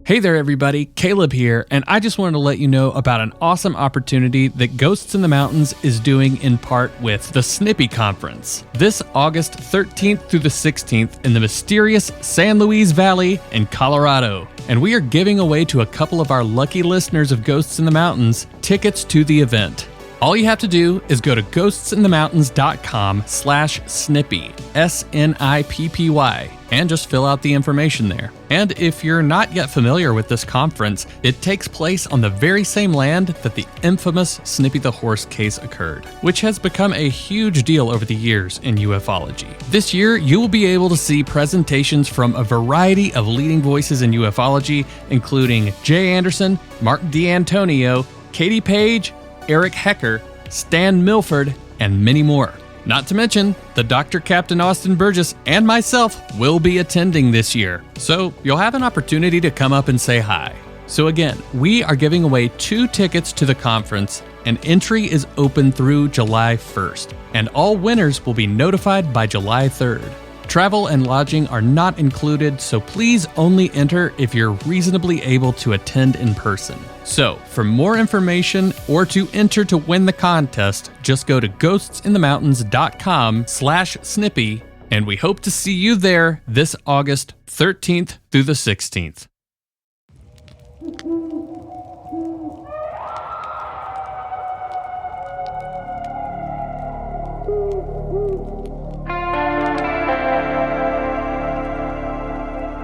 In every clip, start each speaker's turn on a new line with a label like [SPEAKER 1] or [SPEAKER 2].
[SPEAKER 1] Hey there everybody, Caleb here, and I just wanted to let you know about an awesome opportunity that Ghosts in the Mountains is doing in part with the Snippy Conference. This August 13th through the 16th in the mysterious San Luis Valley in Colorado. And we are giving away to a couple of our lucky listeners of Ghosts in the Mountains tickets to the event. All you have to do is go to ghostsinthemountains.com/snippy, SNIPPY, and just fill out the information there. And if you're not yet familiar with this conference, it takes place on the very same land that the infamous Snippy the Horse case occurred, which has become a huge deal over the years in ufology. This year, you will be able to see presentations from a variety of leading voices in ufology, including Jay Anderson, Mark D'Antonio, Katie Page, Eric Hecker, Stan Milford, and many more. Not to mention, the Dr. Captain Austin Burgess and myself will be attending this year, so you'll have an opportunity to come up and say hi. So again, we are giving away 2 tickets to the conference, and entry is open through July 1st, and all winners will be notified by July 3rd. Travel and lodging are not included, so please only enter if you're reasonably able to attend in person. So, for more information or to enter to win the contest, just go to ghostsinthemountains.com/snippy, and we hope to see you there this August 13th through the 16th.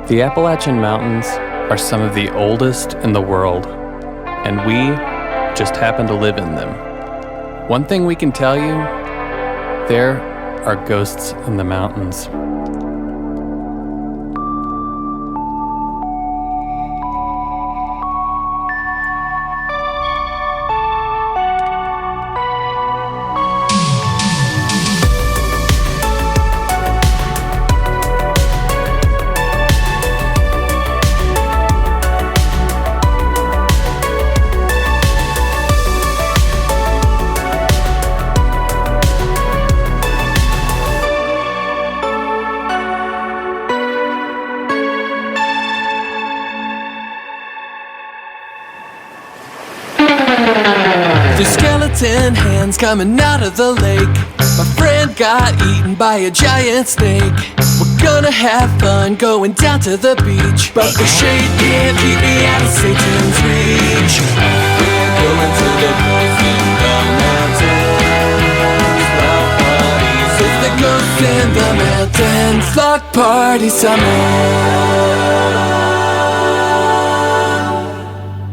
[SPEAKER 1] The Appalachian Mountains are some of the oldest in the world, and we just happen to live in them. One thing we can tell you, there are ghosts in the mountains.
[SPEAKER 2] The skeleton hands coming out of the lake. My friend got eaten by a giant snake. We're gonna have fun going down to the beach, but the shade can't keep me out of Satan's reach. We're going to the ghosts in the mountains. Block parties. It's the ghosts in the mountains. Block party summer.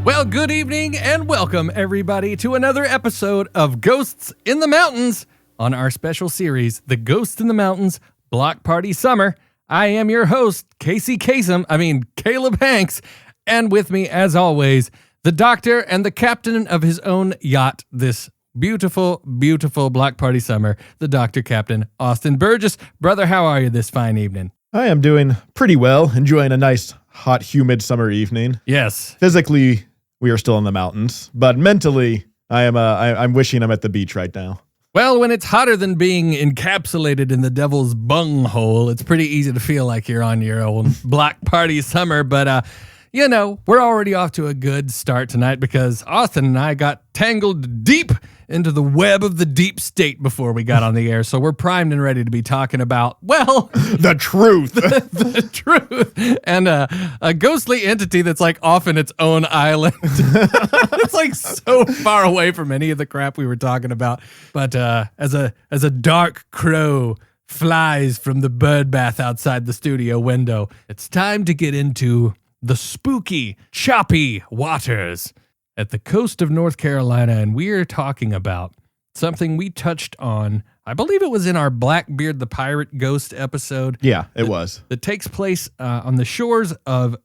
[SPEAKER 1] Well, good evening and welcome everybody to another episode of Ghosts in the Mountains on our special series, The Ghosts in the Mountains Block Party Summer. I am your host, Caleb Hanks, and with me, as always, the doctor and the captain of his own yacht this beautiful, beautiful Block Party Summer, the Dr. Captain Austin Burgess. Brother, how are you this fine evening?
[SPEAKER 3] I am doing pretty well, enjoying a nice, hot, humid summer evening.
[SPEAKER 1] Yes.
[SPEAKER 3] Physically, we are still in the mountains, but mentally, I'm wishing I'm at the beach right now.
[SPEAKER 1] Well, when it's hotter than being encapsulated in the devil's bunghole, it's pretty easy to feel like you're on your own Block Party Summer. But, we're already off to a good start tonight because Austin and I got tangled deep into the web of the deep state before we got on the air. So we're primed and ready to be talking about, well,
[SPEAKER 3] the truth.
[SPEAKER 1] the truth. And a ghostly entity that's like off in its own island. It's like so far away from any of the crap we were talking about. But as a dark crow flies from the bird bath outside the studio window, it's time to get into the spooky, choppy waters at the coast of North Carolina, and we are talking about something we touched on. I believe it was in our Blackbeard the Pirate Ghost episode.
[SPEAKER 3] Yeah, it was.
[SPEAKER 1] That takes place on the shores of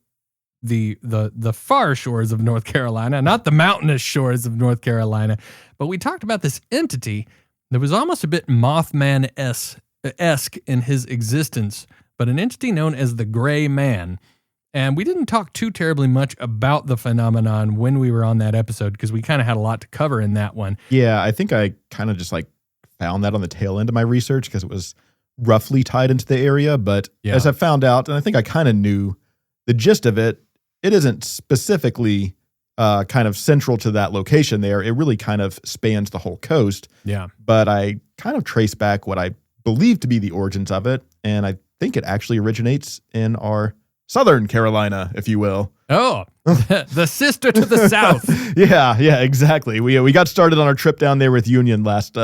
[SPEAKER 1] the far shores of North Carolina, not the mountainous shores of North Carolina. But we talked about this entity that was almost a bit Mothman-esque in his existence, but an entity known as the Grey Man. And we didn't talk too terribly much about the phenomenon when we were on that episode because we kind of had a lot to cover in that one.
[SPEAKER 3] Yeah, I think I kind of just found that on the tail end of my research because it was roughly tied into the area. But as I found out, and I think I kind of knew the gist of it, it isn't specifically kind of central to that location there. It really kind of spans the whole coast.
[SPEAKER 1] Yeah.
[SPEAKER 3] But I kind of trace back what I believe to be the origins of it, and I think it actually originates in our Southern Carolina, if you will.
[SPEAKER 1] Oh, the sister to the south.
[SPEAKER 3] Yeah, exactly. We got started on our trip down there with Union last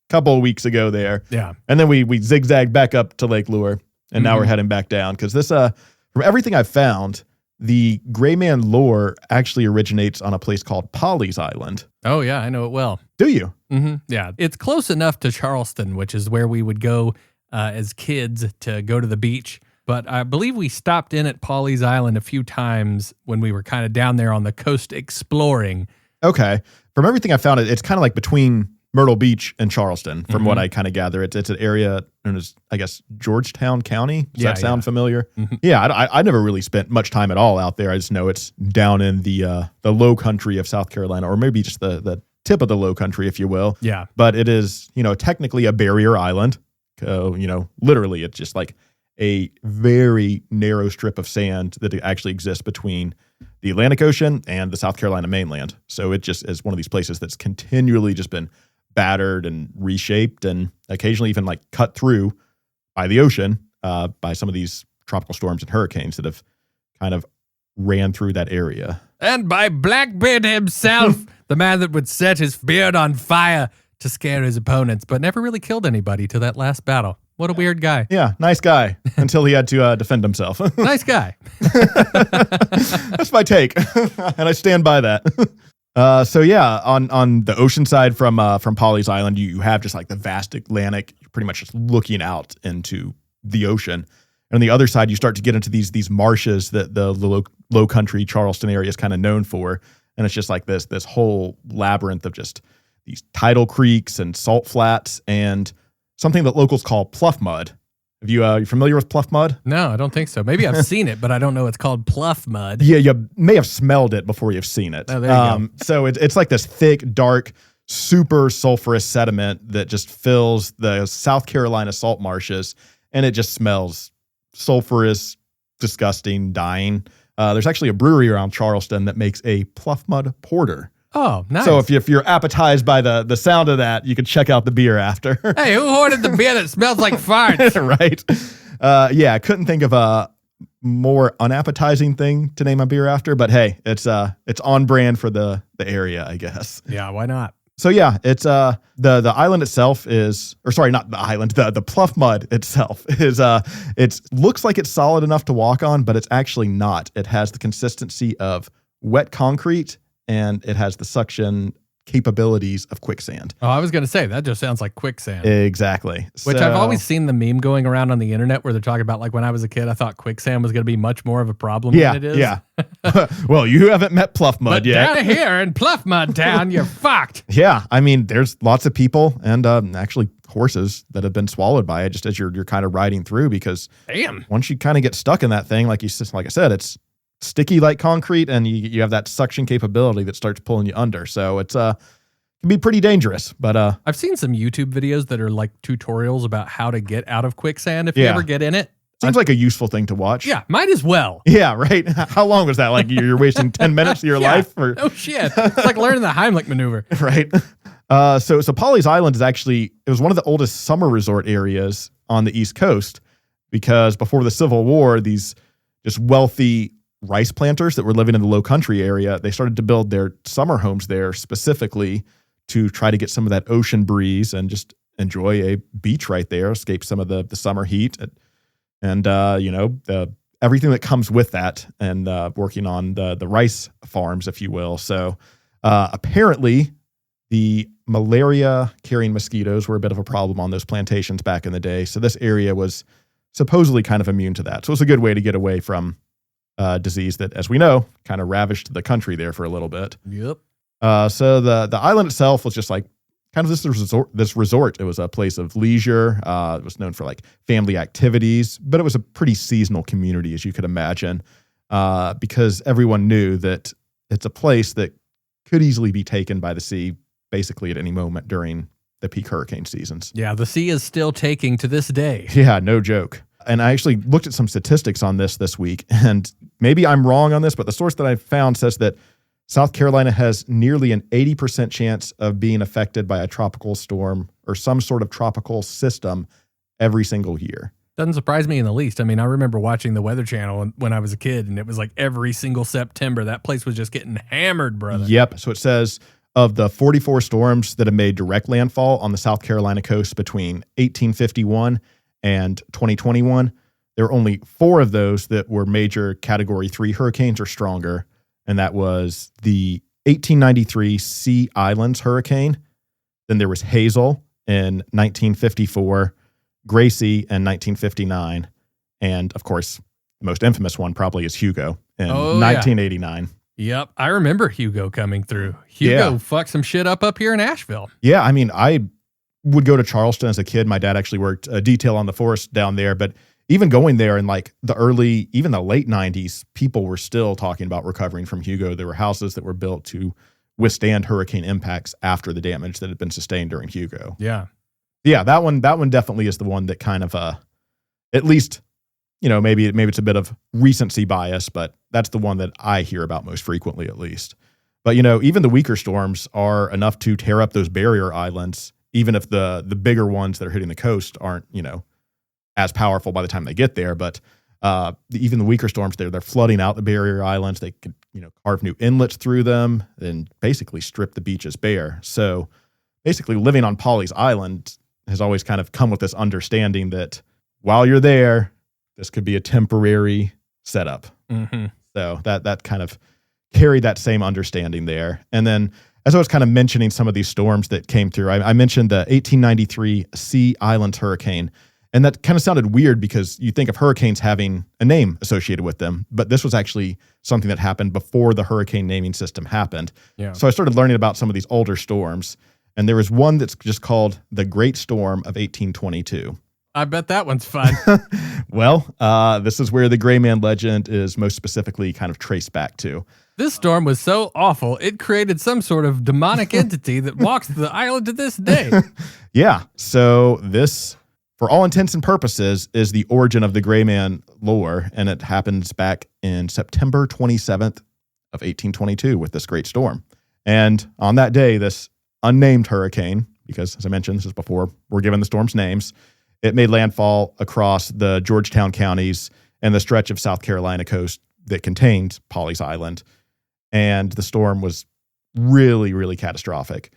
[SPEAKER 3] couple of weeks ago there.
[SPEAKER 1] Yeah.
[SPEAKER 3] And then we zigzagged back up to Lake Lure, and now we're heading back down because this, from everything I've found, the Gray Man lore actually originates on a place called Polly's Island.
[SPEAKER 1] Oh, yeah, I know it well.
[SPEAKER 3] Do you?
[SPEAKER 1] Mm-hmm. Yeah, it's close enough to Charleston, which is where we would go as kids to go to the beach. But I believe we stopped in at Polly's Island a few times when we were kind of down there on the coast exploring.
[SPEAKER 3] Okay. From everything I found, it's kind of like between Myrtle Beach and Charleston, from what I kind of gather. It's an area known as, I guess, Georgetown County. Does that sound familiar? Mm-hmm. Yeah, I never really spent much time at all out there. I just know it's down in the low country of South Carolina, or maybe just the tip of the low country, if you will.
[SPEAKER 1] Yeah.
[SPEAKER 3] But it is, technically a barrier island. Literally, it's just like a very narrow strip of sand that actually exists between the Atlantic Ocean and the South Carolina mainland. So it just is one of these places that's continually just been battered and reshaped and occasionally even like cut through by the ocean, by some of these tropical storms and hurricanes that have kind of ran through that area.
[SPEAKER 1] And by Blackbeard himself, the man that would set his beard on fire to scare his opponents, but never really killed anybody to that last battle. What a weird guy.
[SPEAKER 3] Yeah, nice guy until he had to defend himself.
[SPEAKER 1] Nice guy.
[SPEAKER 3] That's my take, and I stand by that. So yeah, on the ocean side from Polly's Island, you have just like the vast Atlantic. You're pretty much just looking out into the ocean. And on the other side, you start to get into these marshes that the low country Charleston area is kind of known for. And it's just like this whole labyrinth of just these tidal creeks and salt flats and something that locals call pluff mud. Have you familiar with pluff mud?
[SPEAKER 1] No, I don't think so. Maybe I've seen it, but I don't know it's called pluff mud.
[SPEAKER 3] Yeah, you may have smelled it before you've seen it.
[SPEAKER 1] Oh, there you go.
[SPEAKER 3] So it's like this thick, dark, super sulfurous sediment that just fills the South Carolina salt marshes, and it just smells sulfurous, disgusting, dying. There's actually a brewery around Charleston that makes a pluff mud porter.
[SPEAKER 1] Oh, nice.
[SPEAKER 3] So if you're appetized by the sound of that, you can check out the beer after.
[SPEAKER 1] Hey, who ordered the beer that smells like farts?
[SPEAKER 3] Right. Yeah, I couldn't think of a more unappetizing thing to name a beer after, but hey, it's on brand for the area, I guess.
[SPEAKER 1] Yeah, why not?
[SPEAKER 3] So yeah, it's the island itself is, or sorry, not the island, the pluff mud itself is it looks like it's solid enough to walk on, but it's actually not. It has the consistency of wet concrete, and it has the suction capabilities of quicksand.
[SPEAKER 1] Oh, I was going to say, that just sounds like quicksand.
[SPEAKER 3] Exactly.
[SPEAKER 1] Which I've always seen the meme going around on the internet where they're talking about, like, when I was a kid, I thought quicksand was going to be much more of a problem than it is.
[SPEAKER 3] Yeah. Well, you haven't met pluff mud
[SPEAKER 1] but
[SPEAKER 3] yet.
[SPEAKER 1] Down here in Pluff Mud Town, you're fucked.
[SPEAKER 3] Yeah. I mean, there's lots of people and actually horses that have been swallowed by it just as you're kind of riding through, because
[SPEAKER 1] damn,
[SPEAKER 3] once you kind of get stuck in that thing, like I said, it's sticky like concrete, and you have that suction capability that starts pulling you under. So it's can be pretty dangerous. But
[SPEAKER 1] I've seen some YouTube videos that are like tutorials about how to get out of quicksand if you ever get in it.
[SPEAKER 3] Seems like a useful thing to watch.
[SPEAKER 1] Yeah, might as well.
[SPEAKER 3] Yeah, right. How long was that? Like you're wasting 10 minutes of your life? Or?
[SPEAKER 1] Oh shit. It's like learning the Heimlich maneuver.
[SPEAKER 3] Right. So Polly's Island is actually, it was one of the oldest summer resort areas on the East Coast, because before the Civil War, these just wealthy rice planters that were living in the low country area, they started to build their summer homes there specifically to try to get some of that ocean breeze and just enjoy a beach right there, escape some of the summer heat and everything that comes with that, and working on the rice farms, if you will. So apparently the malaria carrying mosquitoes were a bit of a problem on those plantations back in the day. So this area was supposedly kind of immune to that. So it was a good way to get away from disease that, as we know, kind of ravished the country there for a little bit.
[SPEAKER 1] Yep.
[SPEAKER 3] So the island itself was just like kind of this resort. It was a place of leisure. It was known for like family activities, but it was a pretty seasonal community, as you could imagine, because everyone knew that it's a place that could easily be taken by the sea basically at any moment during the peak hurricane seasons.
[SPEAKER 1] Yeah, the sea is still taking to this day.
[SPEAKER 3] Yeah, no joke. And I actually looked at some statistics on this week, and maybe I'm wrong on this, but the source that I found says that South Carolina has nearly an 80% chance of being affected by a tropical storm or some sort of tropical system every single year.
[SPEAKER 1] Doesn't surprise me in the least. I mean, I remember watching the Weather Channel when I was a kid, and it was like every single September, that place was just getting hammered, brother.
[SPEAKER 3] Yep. So it says of the 44 storms that have made direct landfall on the South Carolina coast between 1851 and 2021, there were only 4 of those that were major Category 3 hurricanes or stronger, and that was the 1893 Sea Islands hurricane. Then there was Hazel in 1954, Gracie in 1959, and of course, the most infamous one probably is Hugo in 1989.
[SPEAKER 1] Yep, I remember Hugo coming through. Hugo fucked some shit up here in Asheville.
[SPEAKER 3] Yeah, I mean, I would go to Charleston as a kid. My dad actually worked a detail on the forest down there, but even going there in like even the late 90s, people were still talking about recovering from Hugo. There were houses that were built to withstand hurricane impacts after the damage that had been sustained during Hugo.
[SPEAKER 1] Yeah.
[SPEAKER 3] Yeah, that one definitely is the one that kind of at least, maybe it's a bit of recency bias, but that's the one that I hear about most frequently, at least. But even the weaker storms are enough to tear up those barrier islands, even if the bigger ones that are hitting the coast aren't, as powerful by the time they get there. But even the weaker storms, they're flooding out the barrier islands. They could, carve new inlets through them and basically strip the beaches bare. So basically living on Pawleys Island has always kind of come with this understanding that while you're there, this could be a temporary setup.
[SPEAKER 1] Mm-hmm.
[SPEAKER 3] So that kind of carried that same understanding there. And then as I was kind of mentioning some of these storms that came through, I mentioned the 1893 Sea Islands hurricane. And that kind of sounded weird because you think of hurricanes having a name associated with them, but this was actually something that happened before the hurricane naming system happened.
[SPEAKER 1] Yeah.
[SPEAKER 3] So I started learning about some of these older storms, and there was one that's just called the Great Storm of 1822.
[SPEAKER 1] I bet that one's fun.
[SPEAKER 3] Well, this is where the Gray Man legend is most specifically kind of traced back to.
[SPEAKER 1] This storm was so awful, it created some sort of demonic entity that walks the island to this day.
[SPEAKER 3] Yeah. So this, for all intents and purposes, is the origin of the Gray Man lore, and it happens back in September 27th of 1822 with this great storm. And on that day, this unnamed hurricane, because as I mentioned, this is before we're given the storm's names, it made landfall across the Georgetown counties and the stretch of South Carolina coast that contained Pawleys Island. And the storm was really, really catastrophic.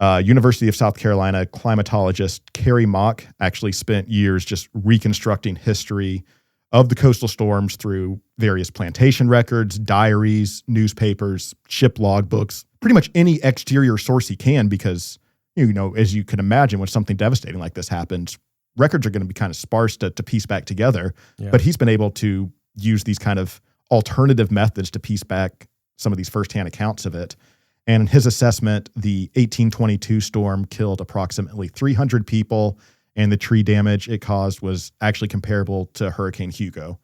[SPEAKER 3] University of South Carolina climatologist Carrie Mock actually spent years just reconstructing history of the coastal storms through various plantation records, diaries, newspapers, ship logbooks, pretty much any exterior source he can, because, as you can imagine, when something devastating like this happens, records are going to be kind of sparse to piece back together. Yeah. But he's been able to use these kind of alternative methods to piece back some of these firsthand accounts of it. And in his assessment, the 1822 storm killed approximately 300 people, and the tree damage it caused was actually comparable to Hurricane Hugo,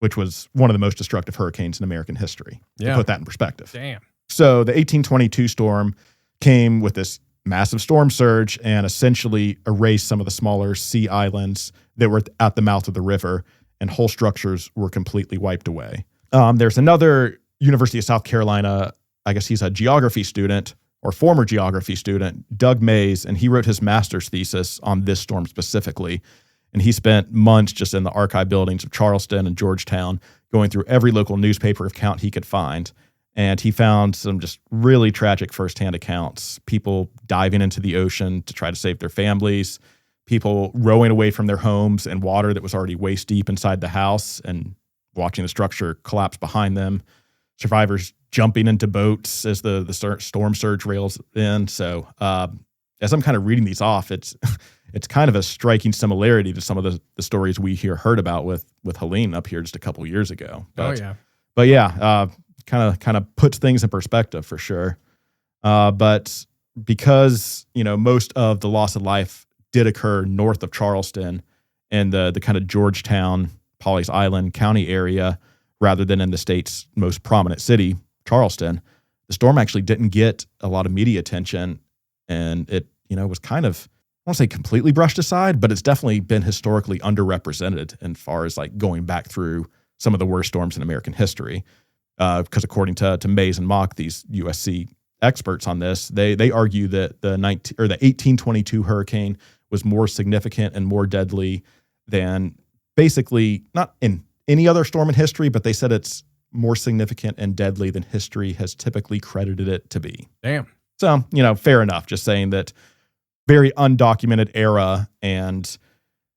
[SPEAKER 3] which was one of the most destructive hurricanes in American history. Yeah. To put that in perspective.
[SPEAKER 1] Damn.
[SPEAKER 3] So the 1822 storm came with this massive storm surge and essentially erased some of the smaller sea islands that were at the mouth of the river, and whole structures were completely wiped away. There's another University of South Carolina, I guess he's a geography student or former geography student, Doug Mays, and he wrote his master's thesis on this storm specifically. And he spent months just in the archive buildings of Charleston and Georgetown, going through every local newspaper account he could find. And he found some just really tragic firsthand accounts, people diving into the ocean to try to save their families, people rowing away from their homes in water that was already waist deep inside the house and watching the structure collapse behind them, survivors jumping into boats as the storm surge rails in. So as I'm kind of reading these off, it's kind of a striking similarity to some of the stories we heard about with Helene up here just a couple years ago. But yeah, kind of puts things in perspective for sure. But because, most of the loss of life did occur north of Charleston and the kind of Georgetown, Pawleys Island County area, rather than in the state's most prominent city, Charleston, the storm actually didn't get a lot of media attention. And it, was kind of won't say completely brushed aside, but it's definitely been historically underrepresented as far as like going back through some of the worst storms in American history. Because according to Mays and Mock, these USC experts on this, they argue that the 1822 hurricane was more significant and more deadly than basically not in any other storm in history, but they said it's more significant and deadly than history has typically credited it to be.
[SPEAKER 1] Damn.
[SPEAKER 3] So, fair enough. Just saying that very undocumented era, and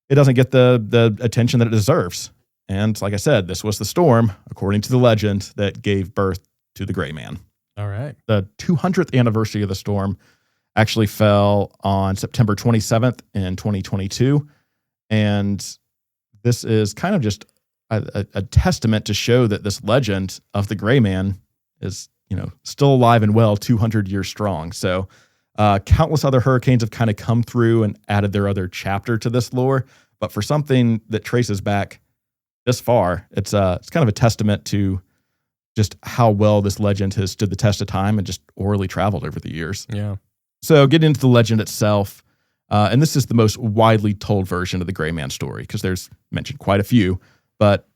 [SPEAKER 3] it doesn't get the attention that it deserves. And like I said, this was the storm, according to the legend, that gave birth to the Gray Man.
[SPEAKER 1] All right.
[SPEAKER 3] The 200th anniversary of the storm actually fell on September 27th in 2022. And this is kind of just a testament to show that this legend of the Gray Man is, still alive and well, 200 years strong. So countless other hurricanes have kind of come through and added their other chapter to this lore. But for something that traces back this far, it's kind of a testament to just how well this legend has stood the test of time and just orally traveled over the years.
[SPEAKER 1] Yeah.
[SPEAKER 3] So getting into the legend itself, and this is the most widely told version of the Gray Man story, because there's mentioned quite a few, but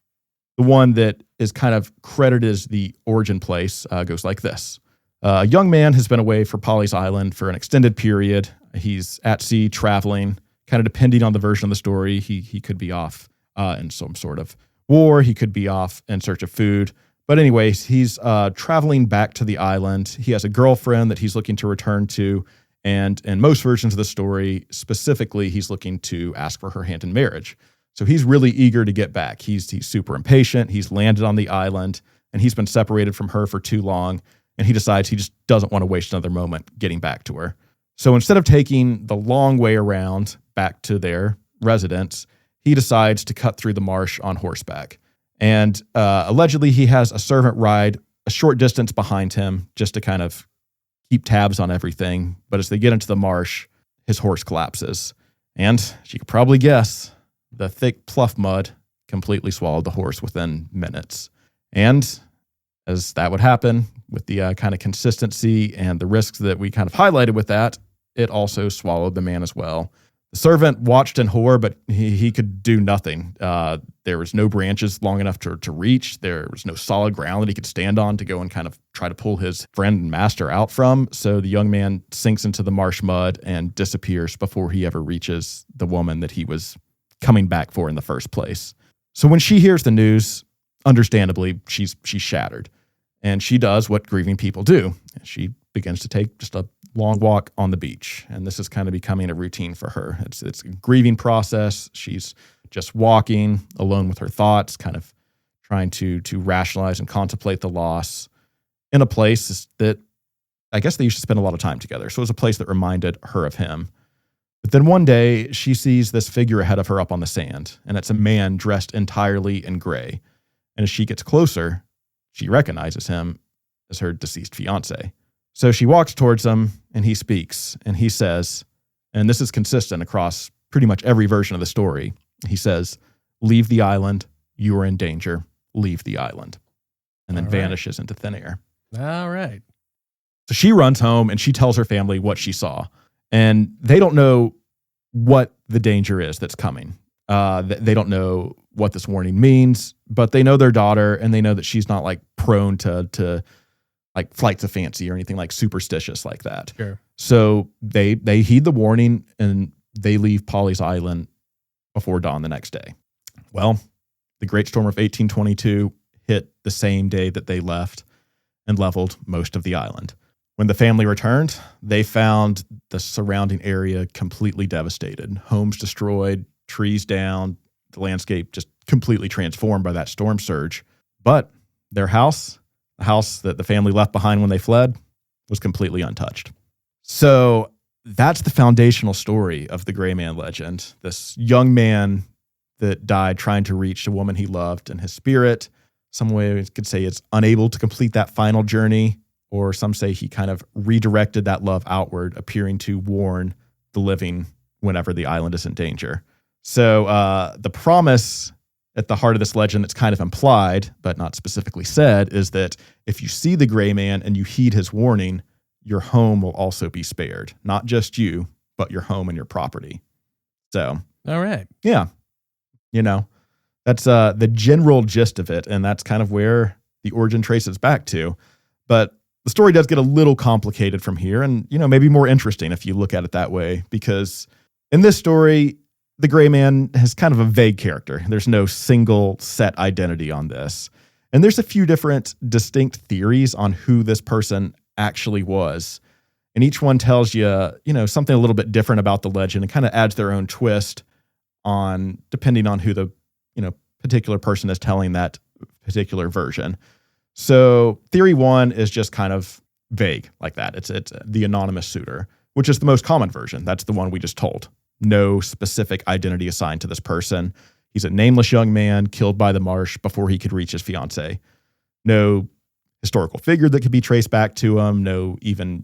[SPEAKER 3] the one that is kind of credited as the origin place goes like this. A young man has been away from Pawleys Island for an extended period. He's at sea traveling, kind of depending on the version of the story. He could be off in some sort of war. He could be off in search of food. But anyways, he's traveling back to the island. He has a girlfriend that he's looking to return to. And in most versions of the story, specifically, he's looking to ask for her hand in marriage. So he's really eager to get back. He's super impatient. He's landed on the island, and he's been separated from her for too long. And he decides he just doesn't want to waste another moment getting back to her. So instead of taking the long way around back to their residence, he decides to cut through the marsh on horseback. And allegedly, he has a servant ride a short distance behind him just to kind of keep tabs on everything. But as they get into the marsh, his horse collapses. And as you could probably guess, the thick pluff mud completely swallowed the horse within minutes. And as that would happen with the kind of consistency and the risks that we kind of highlighted with that, it also swallowed the man as well. The servant watched in horror, but he could do nothing. There was no branches long enough to reach. There was no solid ground that he could stand on to go and kind of try to pull his friend and master out from. So the young man sinks into the marsh mud and disappears before he ever reaches the woman that he was coming back for in the first place. So when she hears the news, understandably, she's shattered. And she does what grieving people do. She begins to take just a long walk on the beach. And this is kind of becoming a routine for her. It's a grieving process. She's just walking alone with her thoughts, kind of trying to rationalize and contemplate the loss in a place that I guess they used to spend a lot of time together. So it was a place that reminded her of him. But then one day she sees this figure ahead of her up on the sand, and it's a man dressed entirely in gray. And as she gets closer, she recognizes him as her deceased fiance. So she walks towards him, and he speaks, and he says, and this is consistent across pretty much every version of the story. He says, "Leave the island. You are in danger. Leave the island." And then vanishes into thin air.
[SPEAKER 1] All right.
[SPEAKER 3] So she runs home, and she tells her family what she saw. And they don't know what the danger is that's coming. They don't know what this warning means, but they know their daughter, and they know that she's not like prone to like flights of fancy or anything like superstitious like that.
[SPEAKER 1] Sure.
[SPEAKER 3] So they heed the warning, and they leave Pawleys Island before dawn the next day. Well, the Great Storm of 1822 hit the same day that they left and leveled most of the island. When the family returned, they found the surrounding area completely devastated. Homes destroyed, trees down, the landscape just completely transformed by that storm surge. But their house, the house that the family left behind when they fled, was completely untouched. So that's the foundational story of the Gray Man legend. This young man that died trying to reach a woman he loved, and his spirit, some way could say it's unable to complete that final journey, or some say he kind of redirected that love outward, appearing to warn the living whenever the island is in danger. So the promise at the heart of this legend that's kind of implied, but not specifically said, is that if you see the Gray Man and you heed his warning, your home will also be spared. Not just you, but your home and your property. So,
[SPEAKER 1] All right.
[SPEAKER 3] yeah, that's the general gist of it. And that's kind of where the origin traces back to. But the story does get a little complicated from here and, maybe more interesting if you look at it that way, because in this story, the Gray Man has kind of a vague character. There's no single set identity on this. And there's a few different distinct theories on who this person actually was. And each one tells you, something a little bit different about the legend and kind of adds their own twist on depending on who the, particular person is telling that particular version. So theory one is just kind of vague like that. It's the anonymous suitor, which is the most common version. That's the one we just told. No specific identity assigned to this person. He's a nameless young man killed by the marsh before he could reach his fiancée. No historical figure that could be traced back to him. No even,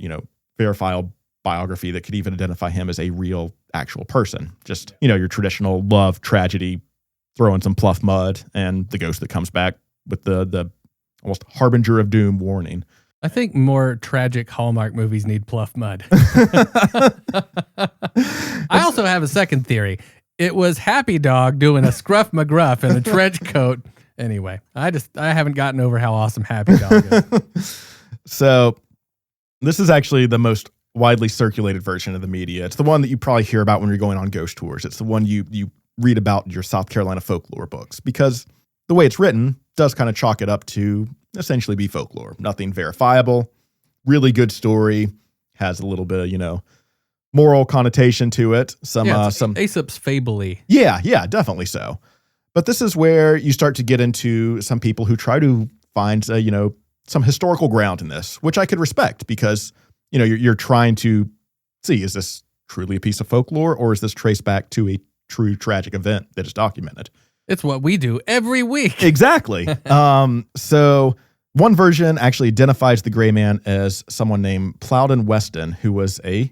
[SPEAKER 3] verifiable biography that could even identify him as a real, actual person. Just, your traditional love tragedy, throwing some pluff mud, and the ghost that comes back with the almost harbinger of doom warning.
[SPEAKER 1] I think more tragic Hallmark movies need pluff mud. I also have a second theory. It was Happy Dog doing a scruff McGruff in a trench coat. Anyway, I haven't gotten over how awesome Happy Dog is.
[SPEAKER 3] So this is actually the most widely circulated version of the media. It's the one that you probably hear about when you're going on ghost tours. It's the one you read about in your South Carolina folklore books, because the way it's written does kind of chalk it up to essentially be folklore. Nothing verifiable, really good story, has a little bit of, moral connotation to it. Some
[SPEAKER 1] Aesop's fable-y.
[SPEAKER 3] Yeah, definitely so. But this is where you start to get into some people who try to find, some historical ground in this, which I could respect, because, you're trying to see, is this truly a piece of folklore, or is this traced back to a true tragic event that is documented?
[SPEAKER 1] It's what we do every week.
[SPEAKER 3] Exactly. So one version actually identifies the Gray Man as someone named Plowden Weston, who was a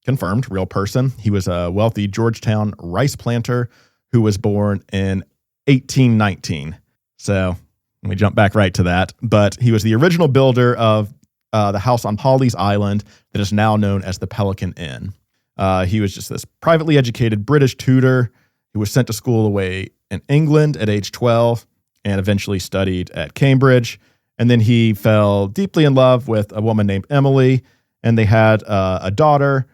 [SPEAKER 3] confirmed real person. He was a wealthy Georgetown rice planter who was born in 1819. So let me jump back right to that. But he was the original builder of the house on Pawleys Island that is now known as the Pelican Inn. He was just this privately educated British tutor who was sent to school away in England at age 12 and eventually studied at Cambridge. And then he fell deeply in love with a woman named Emily, and they had a daughter,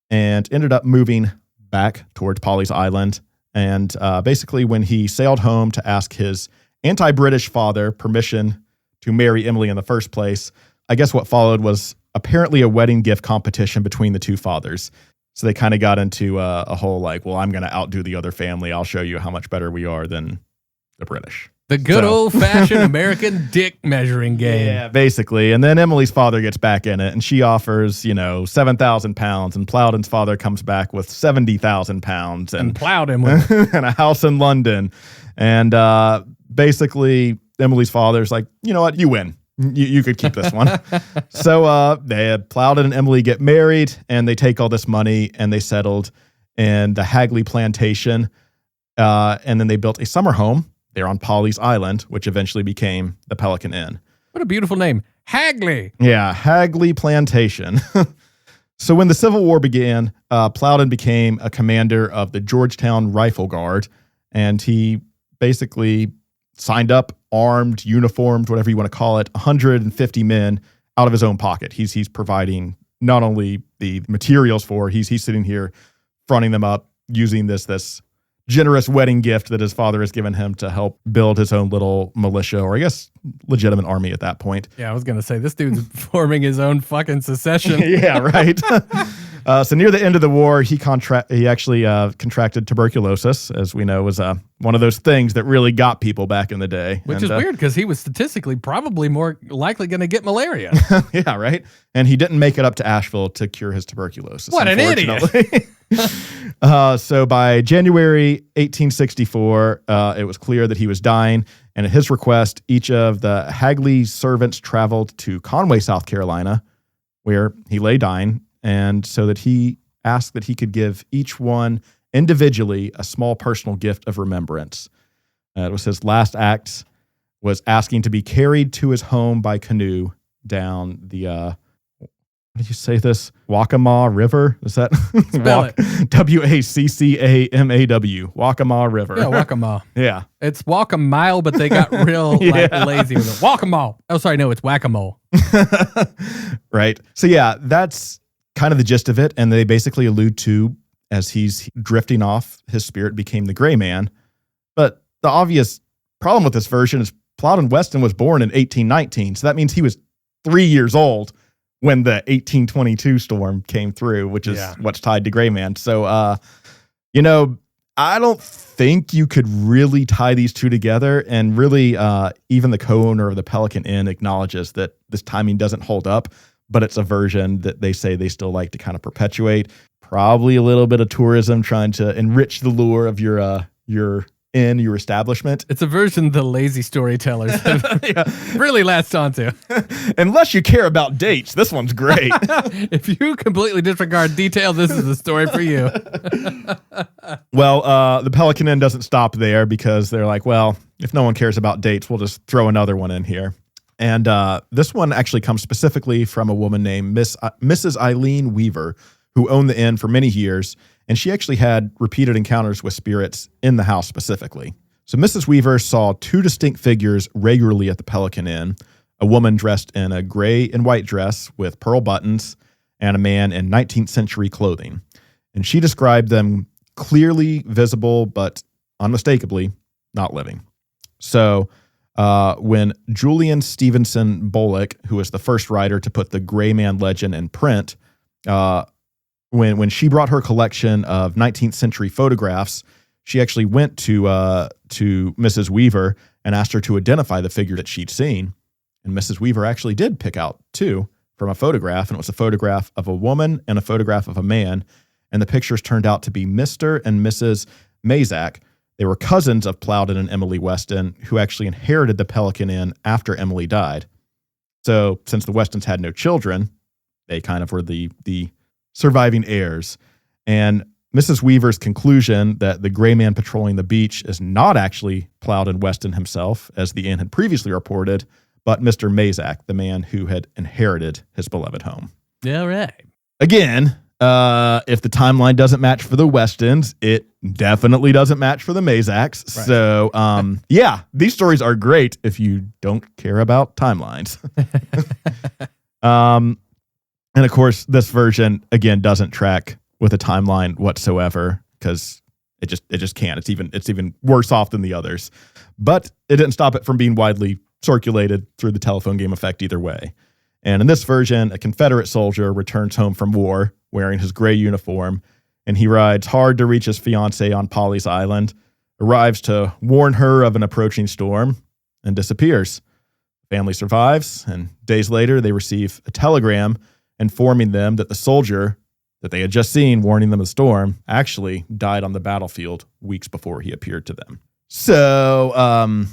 [SPEAKER 3] and ended up moving back towards Pawleys Island. And basically when he sailed home to ask his anti-British father permission to marry Emily in the first place, I guess what followed was apparently a wedding gift competition between the two fathers. So they kind of got into a whole like, well, I'm going to outdo the other family. I'll show you how much better we are than the British.
[SPEAKER 1] The good old-fashioned American dick measuring game.
[SPEAKER 3] Yeah, basically. And then Emily's father gets back in it, and she offers, 7,000 pounds, and Plowden's father comes back with 70,000 pounds.
[SPEAKER 1] And Plowden with
[SPEAKER 3] and a house in London. And basically, Emily's father's like, you know what, you win. You could keep this one. So Plowden and Emily get married, and they take all this money, and they settled in the Hagley plantation. And then they built a summer home there on Pawleys Island, which eventually became the Pelican Inn.
[SPEAKER 1] What a beautiful name. Hagley.
[SPEAKER 3] Yeah, Hagley Plantation. So when the Civil War began, Plowden became a commander of the Georgetown Rifle Guard, and he basically signed up, armed, uniformed, whatever you want to call it, 150 men out of his own pocket. He's providing not only the materials for, he's sitting here fronting them up, using this generous wedding gift that his father has given him to help build his own little militia, or I guess legitimate army at that point.
[SPEAKER 1] Yeah, I was going to say, this dude's forming his own fucking secession.
[SPEAKER 3] Yeah, right. So near the end of the war, he actually contracted tuberculosis, as we know, was one of those things that really got people back in the day.
[SPEAKER 1] Which is weird, because he was statistically probably more likely going to get malaria.
[SPEAKER 3] Yeah, right. And he didn't make it up to Asheville to cure his tuberculosis.
[SPEAKER 1] What an idiot.
[SPEAKER 3] So by January 1864, it was clear that he was dying. And at his request, each of the Hagley servants traveled to Conway, South Carolina, where he lay dying. And so that he asked that he could give each one individually a small personal gift of remembrance. It was his last act, was asking to be carried to his home by canoe down the did you say this? Waccamaw River? Is that
[SPEAKER 1] Spell it.
[SPEAKER 3] Waccamaw? Waccamaw River.
[SPEAKER 1] Yeah, Waccamaw.
[SPEAKER 3] Yeah.
[SPEAKER 1] It's walk a mile, but they got real like lazy with it. Waccamaw. Oh, sorry, no, it's whack-a-mole.
[SPEAKER 3] Right. So yeah, that's kind of the gist of it. And they basically allude to, as he's drifting off, his spirit became the Gray Man. But the obvious problem with this version is Plowden Weston was born in 1819. So that means he was 3 years old when the 1822 storm came through, which is what's tied to Gray Man. So, I don't think you could really tie these two together. And really, even the co-owner of the Pelican Inn acknowledges that this timing doesn't hold up, but it's a version that they say they still like to kind of perpetuate. Probably a little bit of tourism trying to enrich the lure of your inn, your establishment.
[SPEAKER 1] It's a version the lazy storytellers have really latched onto.
[SPEAKER 3] Unless you care about dates, this one's great.
[SPEAKER 1] If you completely disregard detail, this is the story for you.
[SPEAKER 3] Well, the Pelican Inn doesn't stop there because they're like, well, if no one cares about dates, we'll just throw another one in here. And this one actually comes specifically from a woman named Mrs. Eileen Weaver, who owned the inn for many years, and she actually had repeated encounters with spirits in the house specifically. So Mrs. Weaver saw two distinct figures regularly at the Pelican Inn, a woman dressed in a gray and white dress with pearl buttons, and a man in 19th century clothing. And she described them clearly visible, but unmistakably not living. So when Julian Stevenson Bullock, who was the first writer to put the Gray Man legend in print, when she brought her collection of 19th century photographs, she actually went to Mrs. Weaver and asked her to identify the figure that she'd seen. And Mrs. Weaver actually did pick out two from a photograph, and it was a photograph of a woman and a photograph of a man. And the pictures turned out to be Mr. and Mrs. Mazak. They were cousins of Plowden and Emily Weston, who actually inherited the Pelican Inn after Emily died. So since the Westons had no children, they kind of were the surviving heirs. And Mrs. Weaver's conclusion that the Gray Man patrolling the beach is not actually Plowden Weston himself, as the inn had previously reported, but Mr. Mazak, the man who had inherited his beloved home.
[SPEAKER 1] Yeah, right.
[SPEAKER 3] Again, if the timeline doesn't match for the Westons, it definitely doesn't match for the Mazaks. Right. So, these stories are great if you don't care about timelines. And of course, this version again doesn't track with a timeline whatsoever because it just can't. It's even worse off than the others. But it didn't stop it from being widely circulated through the telephone game effect either way. And in this version, a Confederate soldier returns home from war wearing his gray uniform, and he rides hard to reach his fiancée on Polly's Island, arrives to warn her of an approaching storm, and disappears. The family survives, and days later they receive a telegram informing them that the soldier that they had just seen warning them of the storm actually died on the battlefield weeks before he appeared to them. So,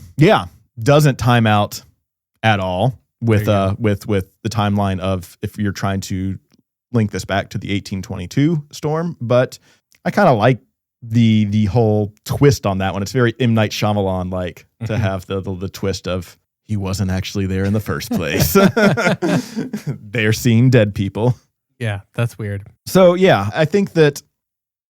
[SPEAKER 3] doesn't time out at all with the timeline of if you're trying to link this back to the 1822 storm. But I kind of like the whole twist on that one. It's very M. Night Shyamalan like to have the twist of he wasn't actually there in the first place. They're seeing dead people.
[SPEAKER 1] Yeah, that's weird.
[SPEAKER 3] So yeah, I think that,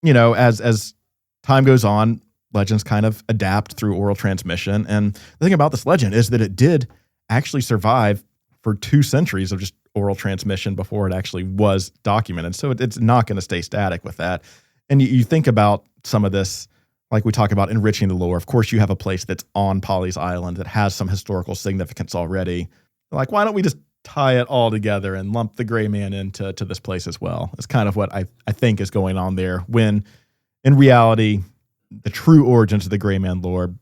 [SPEAKER 3] as time goes on, legends kind of adapt through oral transmission. And the thing about this legend is that it did actually survive for 2 centuries of just oral transmission before it actually was documented. So it's not going to stay static with that. And you think about some of this, like we talk about enriching the lore. Of course, you have a place that's on Polly's Island that has some historical significance already. Like, why don't we just tie it all together and lump the Gray Man into this place as well? It's kind of what I think is going on there, when in reality, the true origins of the Gray Man lore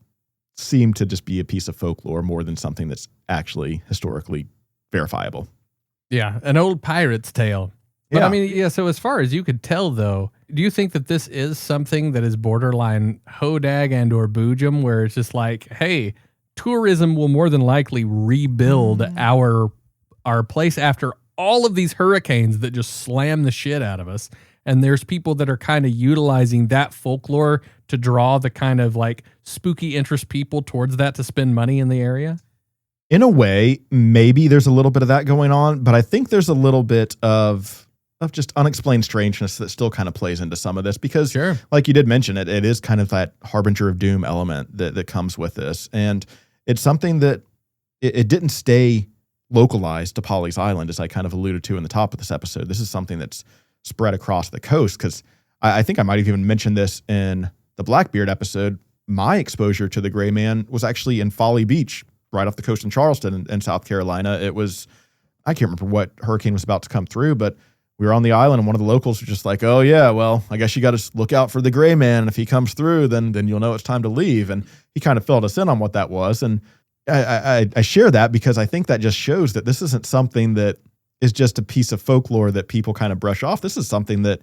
[SPEAKER 3] seem to just be a piece of folklore more than something that's actually historically verifiable.
[SPEAKER 1] Yeah, an old pirate's tale. But I mean, so as far as you could tell, though, do you think that this is something that is borderline hodag and or boojum, where it's just like, hey, tourism will more than likely rebuild our place after all of these hurricanes that just slam the shit out of us, and there's people that are kind of utilizing that folklore to draw the kind of like spooky interest people towards that to spend money in the area?
[SPEAKER 3] In a way, maybe there's a little bit of that going on, but I think there's a little bit of just unexplained strangeness that still kind of plays into some of this because, like you did mention, it is kind of that harbinger of doom element that comes with this. And it's something that it didn't stay localized to Polly's Island, as I kind of alluded to in the top of this episode. This is something that's spread across the coast because I think I might have even mentioned this in the Blackbeard episode. My exposure to the Gray Man was actually in Folly Beach, right off the coast in Charleston in South Carolina. It was, I can't remember what hurricane was about to come through, but we were on the island and one of the locals was just like, oh yeah, well, I guess you got to look out for the Gray Man. And if he comes through, then you'll know it's time to leave. And he kind of filled us in on what that was. And I share that because I think that just shows that this isn't something that is just a piece of folklore that people kind of brush off. This is something that,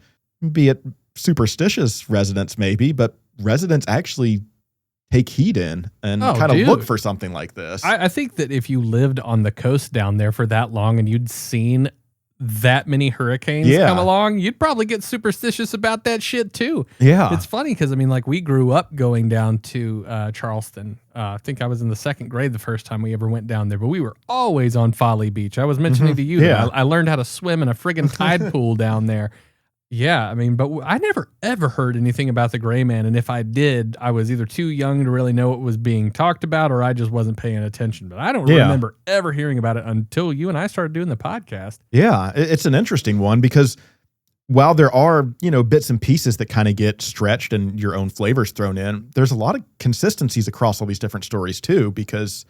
[SPEAKER 3] be it superstitious residents maybe, but residents actually take heed in and kind of look for something like this.
[SPEAKER 1] I think that if you lived on the coast down there for that long and you'd seen that many hurricanes come along, you'd probably get superstitious about that shit too.
[SPEAKER 3] Yeah.
[SPEAKER 1] It's funny because, I mean, like we grew up going down to Charleston. I think I was in the second grade the first time we ever went down there, but we were always on Folly Beach. I was mentioning to you that I learned how to swim in a friggin' tide pool down there. Yeah, I mean, but I never ever heard anything about the Gray Man, and if I did, I was either too young to really know what was being talked about, or I just wasn't paying attention. But I don't remember ever hearing about it until you and I started doing the podcast.
[SPEAKER 3] Yeah, it's an interesting one because while there are, bits and pieces that kind of get stretched and your own flavors thrown in, there's a lot of consistencies across all these different stories too, because,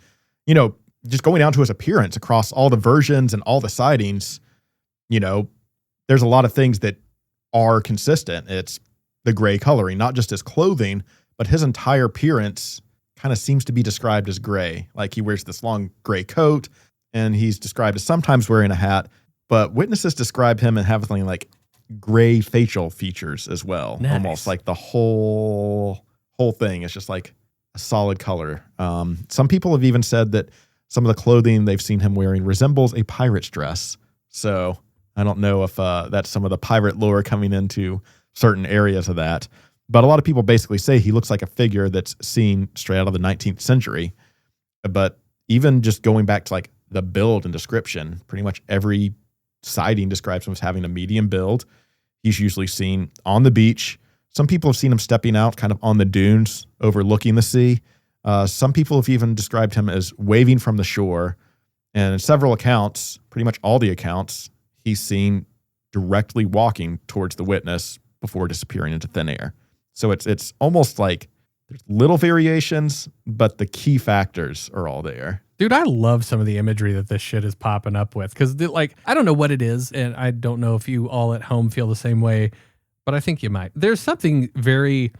[SPEAKER 3] just going down to his appearance across all the versions and all the sightings, there's a lot of things that are consistent. It's the gray coloring, not just his clothing, but his entire appearance kind of seems to be described as gray. Like he wears this long gray coat and he's described as sometimes wearing a hat, but witnesses describe him as having like gray facial features as well.
[SPEAKER 1] Nice.
[SPEAKER 3] Almost like the whole thing is just like a solid color. Some people have even said that some of the clothing they've seen him wearing resembles a pirate's dress. So I don't know if that's some of the pirate lore coming into certain areas of that. But a lot of people basically say he looks like a figure that's seen straight out of the 19th century. But even just going back to like the build and description, pretty much every sighting describes him as having a medium build. He's usually seen on the beach. Some people have seen him stepping out kind of on the dunes overlooking the sea. Some people have even described him as waving from the shore. And in several accounts, pretty much all the accounts, he's seen directly walking towards the witness before disappearing into thin air. So it's almost like there's little variations, but the key factors are all there.
[SPEAKER 1] Dude, I love some of the imagery that this shit is popping up with because, like, I don't know what it is, and I don't know if you all at home feel the same way, but I think you might. There's something very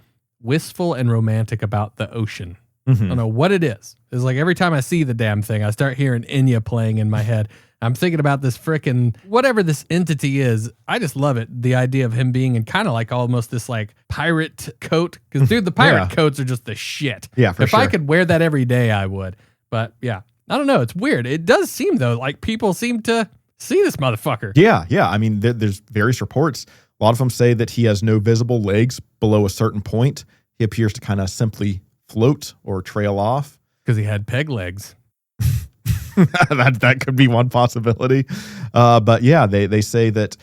[SPEAKER 1] wistful and romantic about the ocean.
[SPEAKER 3] Mm-hmm.
[SPEAKER 1] I don't know what it is. It's like every time I see the damn thing, I start hearing Enya playing in my head. I'm thinking about this frickin' whatever this entity is. I just love it. The idea of him being in kind of like almost this like pirate coat. Because dude, the pirate coats are just the shit.
[SPEAKER 3] Yeah, for sure.
[SPEAKER 1] If I could wear that every day, I would. But yeah, I don't know. It's weird. It does seem though like people seem to see this motherfucker.
[SPEAKER 3] Yeah. I mean, there's various reports. A lot of them say that he has no visible legs below a certain point. He appears to kind of simply float or trail off.
[SPEAKER 1] Because he had peg legs.
[SPEAKER 3] that could be one possibility. But yeah, they say that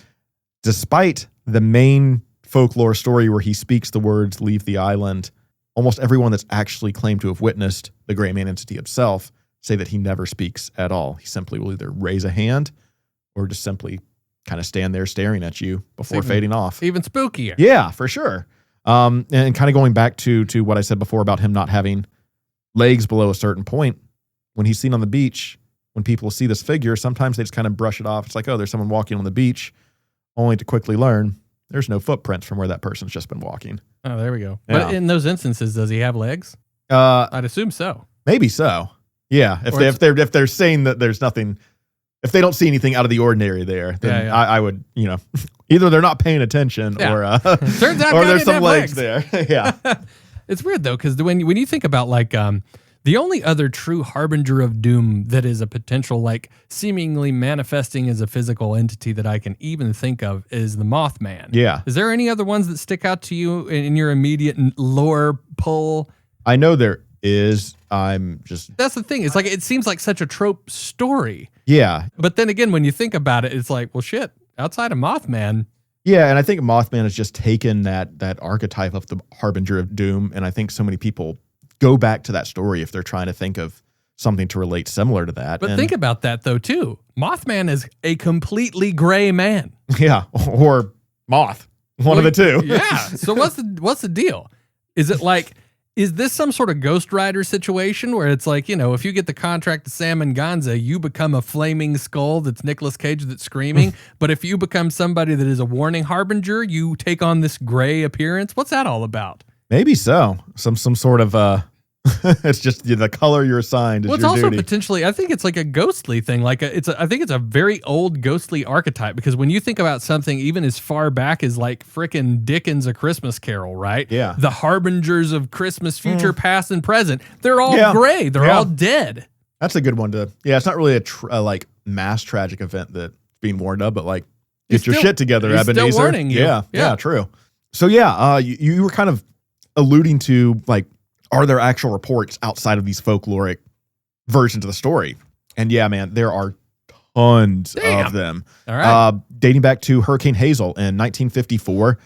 [SPEAKER 3] despite the main folklore story where he speaks the words, leave the island, almost everyone that's actually claimed to have witnessed the Gray Man entity himself say that he never speaks at all. He simply will either raise a hand or just simply kind of stand there staring at you before fading off.
[SPEAKER 1] Even spookier.
[SPEAKER 3] Yeah, for sure. And kind of going back to what I said before about him not having legs below a certain point, when he's seen on the beach, when people see this figure, sometimes they just kind of brush it off. It's like, oh, there's someone walking on the beach, only to quickly learn there's no footprints from where that person's just been walking.
[SPEAKER 1] Oh, there we go.
[SPEAKER 3] Yeah.
[SPEAKER 1] But in those instances, does he have legs? I'd assume so.
[SPEAKER 3] Maybe so. Yeah. If they're saying that there's nothing, if they don't see anything out of the ordinary there, then I would, either they're not paying attention or
[SPEAKER 1] turns out
[SPEAKER 3] or there's some legs there. Yeah.
[SPEAKER 1] It's weird though, because when you think about like the only other true harbinger of doom that is a potential like seemingly manifesting as a physical entity that I can even think of is the Mothman.
[SPEAKER 3] Yeah.
[SPEAKER 1] Is there any other ones that stick out to you in your immediate lore pull?
[SPEAKER 3] I know there is. I'm just
[SPEAKER 1] That's the thing. It's like it seems like such a trope story.
[SPEAKER 3] yeah.
[SPEAKER 1] But then again, when you think about it, it's like, well, shit. Outside of Mothman,
[SPEAKER 3] Yeah, and I think Mothman has just taken that archetype of the harbinger of doom, and I think so many people go back to that story if they're trying to think of something to relate similar to that.
[SPEAKER 1] but think about that though too. Mothman is a completely gray man.
[SPEAKER 3] yeah, or moth, one of the two.
[SPEAKER 1] Yeah. So what's the deal? Is it like, is this some sort of Ghost Rider situation where it's like, if you get the contract to Sam Ganza, you become a flaming skull that's Nicolas Cage that's screaming. But if you become somebody that is a warning harbinger, you take on this gray appearance. What's that all about?
[SPEAKER 3] Maybe so. Some sort of it's just the color you're assigned is
[SPEAKER 1] Well, it's
[SPEAKER 3] your
[SPEAKER 1] also
[SPEAKER 3] duty.
[SPEAKER 1] potentially, I think it's like a ghostly thing. I think it's a very old ghostly archetype, because when you think about something even as far back as like frickin' Dickens' A Christmas Carol, right?
[SPEAKER 3] Yeah.
[SPEAKER 1] The harbingers of Christmas, future, past, and present. They're all
[SPEAKER 3] Yeah.
[SPEAKER 1] gray. They're
[SPEAKER 3] Yeah.
[SPEAKER 1] all dead.
[SPEAKER 3] That's a good one to. Yeah, it's not really a like mass tragic event that's being warned of, but like get your shit together,
[SPEAKER 1] he's
[SPEAKER 3] Ebenezer.
[SPEAKER 1] still warning you.
[SPEAKER 3] Yeah, true. So yeah, you were kind of alluding to like, are there actual reports outside of these folkloric versions of the story? And yeah, man, there are tons of them.
[SPEAKER 1] All right.
[SPEAKER 3] Dating back to Hurricane Hazel in 1954.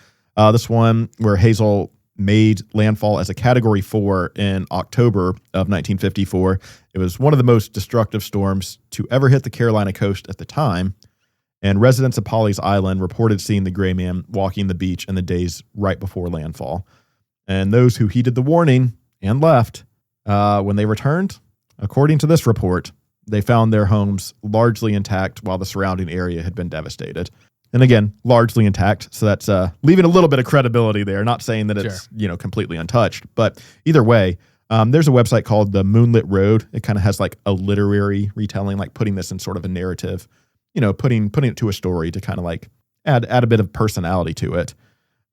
[SPEAKER 3] This one where Hazel made landfall as a Category 4 in October of 1954. It was one of the most destructive storms to ever hit the Carolina coast at the time. And residents of Pawleys Island reported seeing the gray man walking the beach in the days right before landfall. And those who heeded the warning and left, when they returned, according to this report, they found their homes largely intact while the surrounding area had been devastated. And again, largely intact. So that's leaving a little bit of credibility there. Not saying that it's completely untouched, but either way, there's a website called The Moonlit Road. It kind of has like a literary retelling, like putting this in sort of a narrative, putting it to a story to kind of like add a bit of personality to it.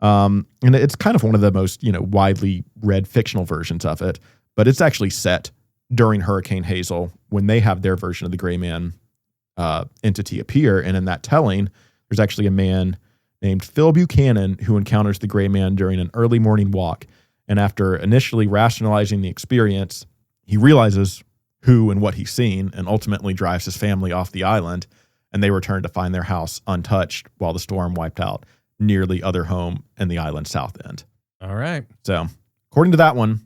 [SPEAKER 3] And it's kind of one of the most, widely read fictional versions of it, but it's actually set during Hurricane Hazel when they have their version of the gray man entity appear. And in that telling, there's actually a man named Phil Buchanan who encounters the gray man during an early morning walk. And after initially rationalizing the experience, he realizes who and what he's seen and ultimately drives his family off the island. And they return to find their house untouched while the storm wiped out nearly other home in the island's south end.
[SPEAKER 1] All right.
[SPEAKER 3] So according to that one,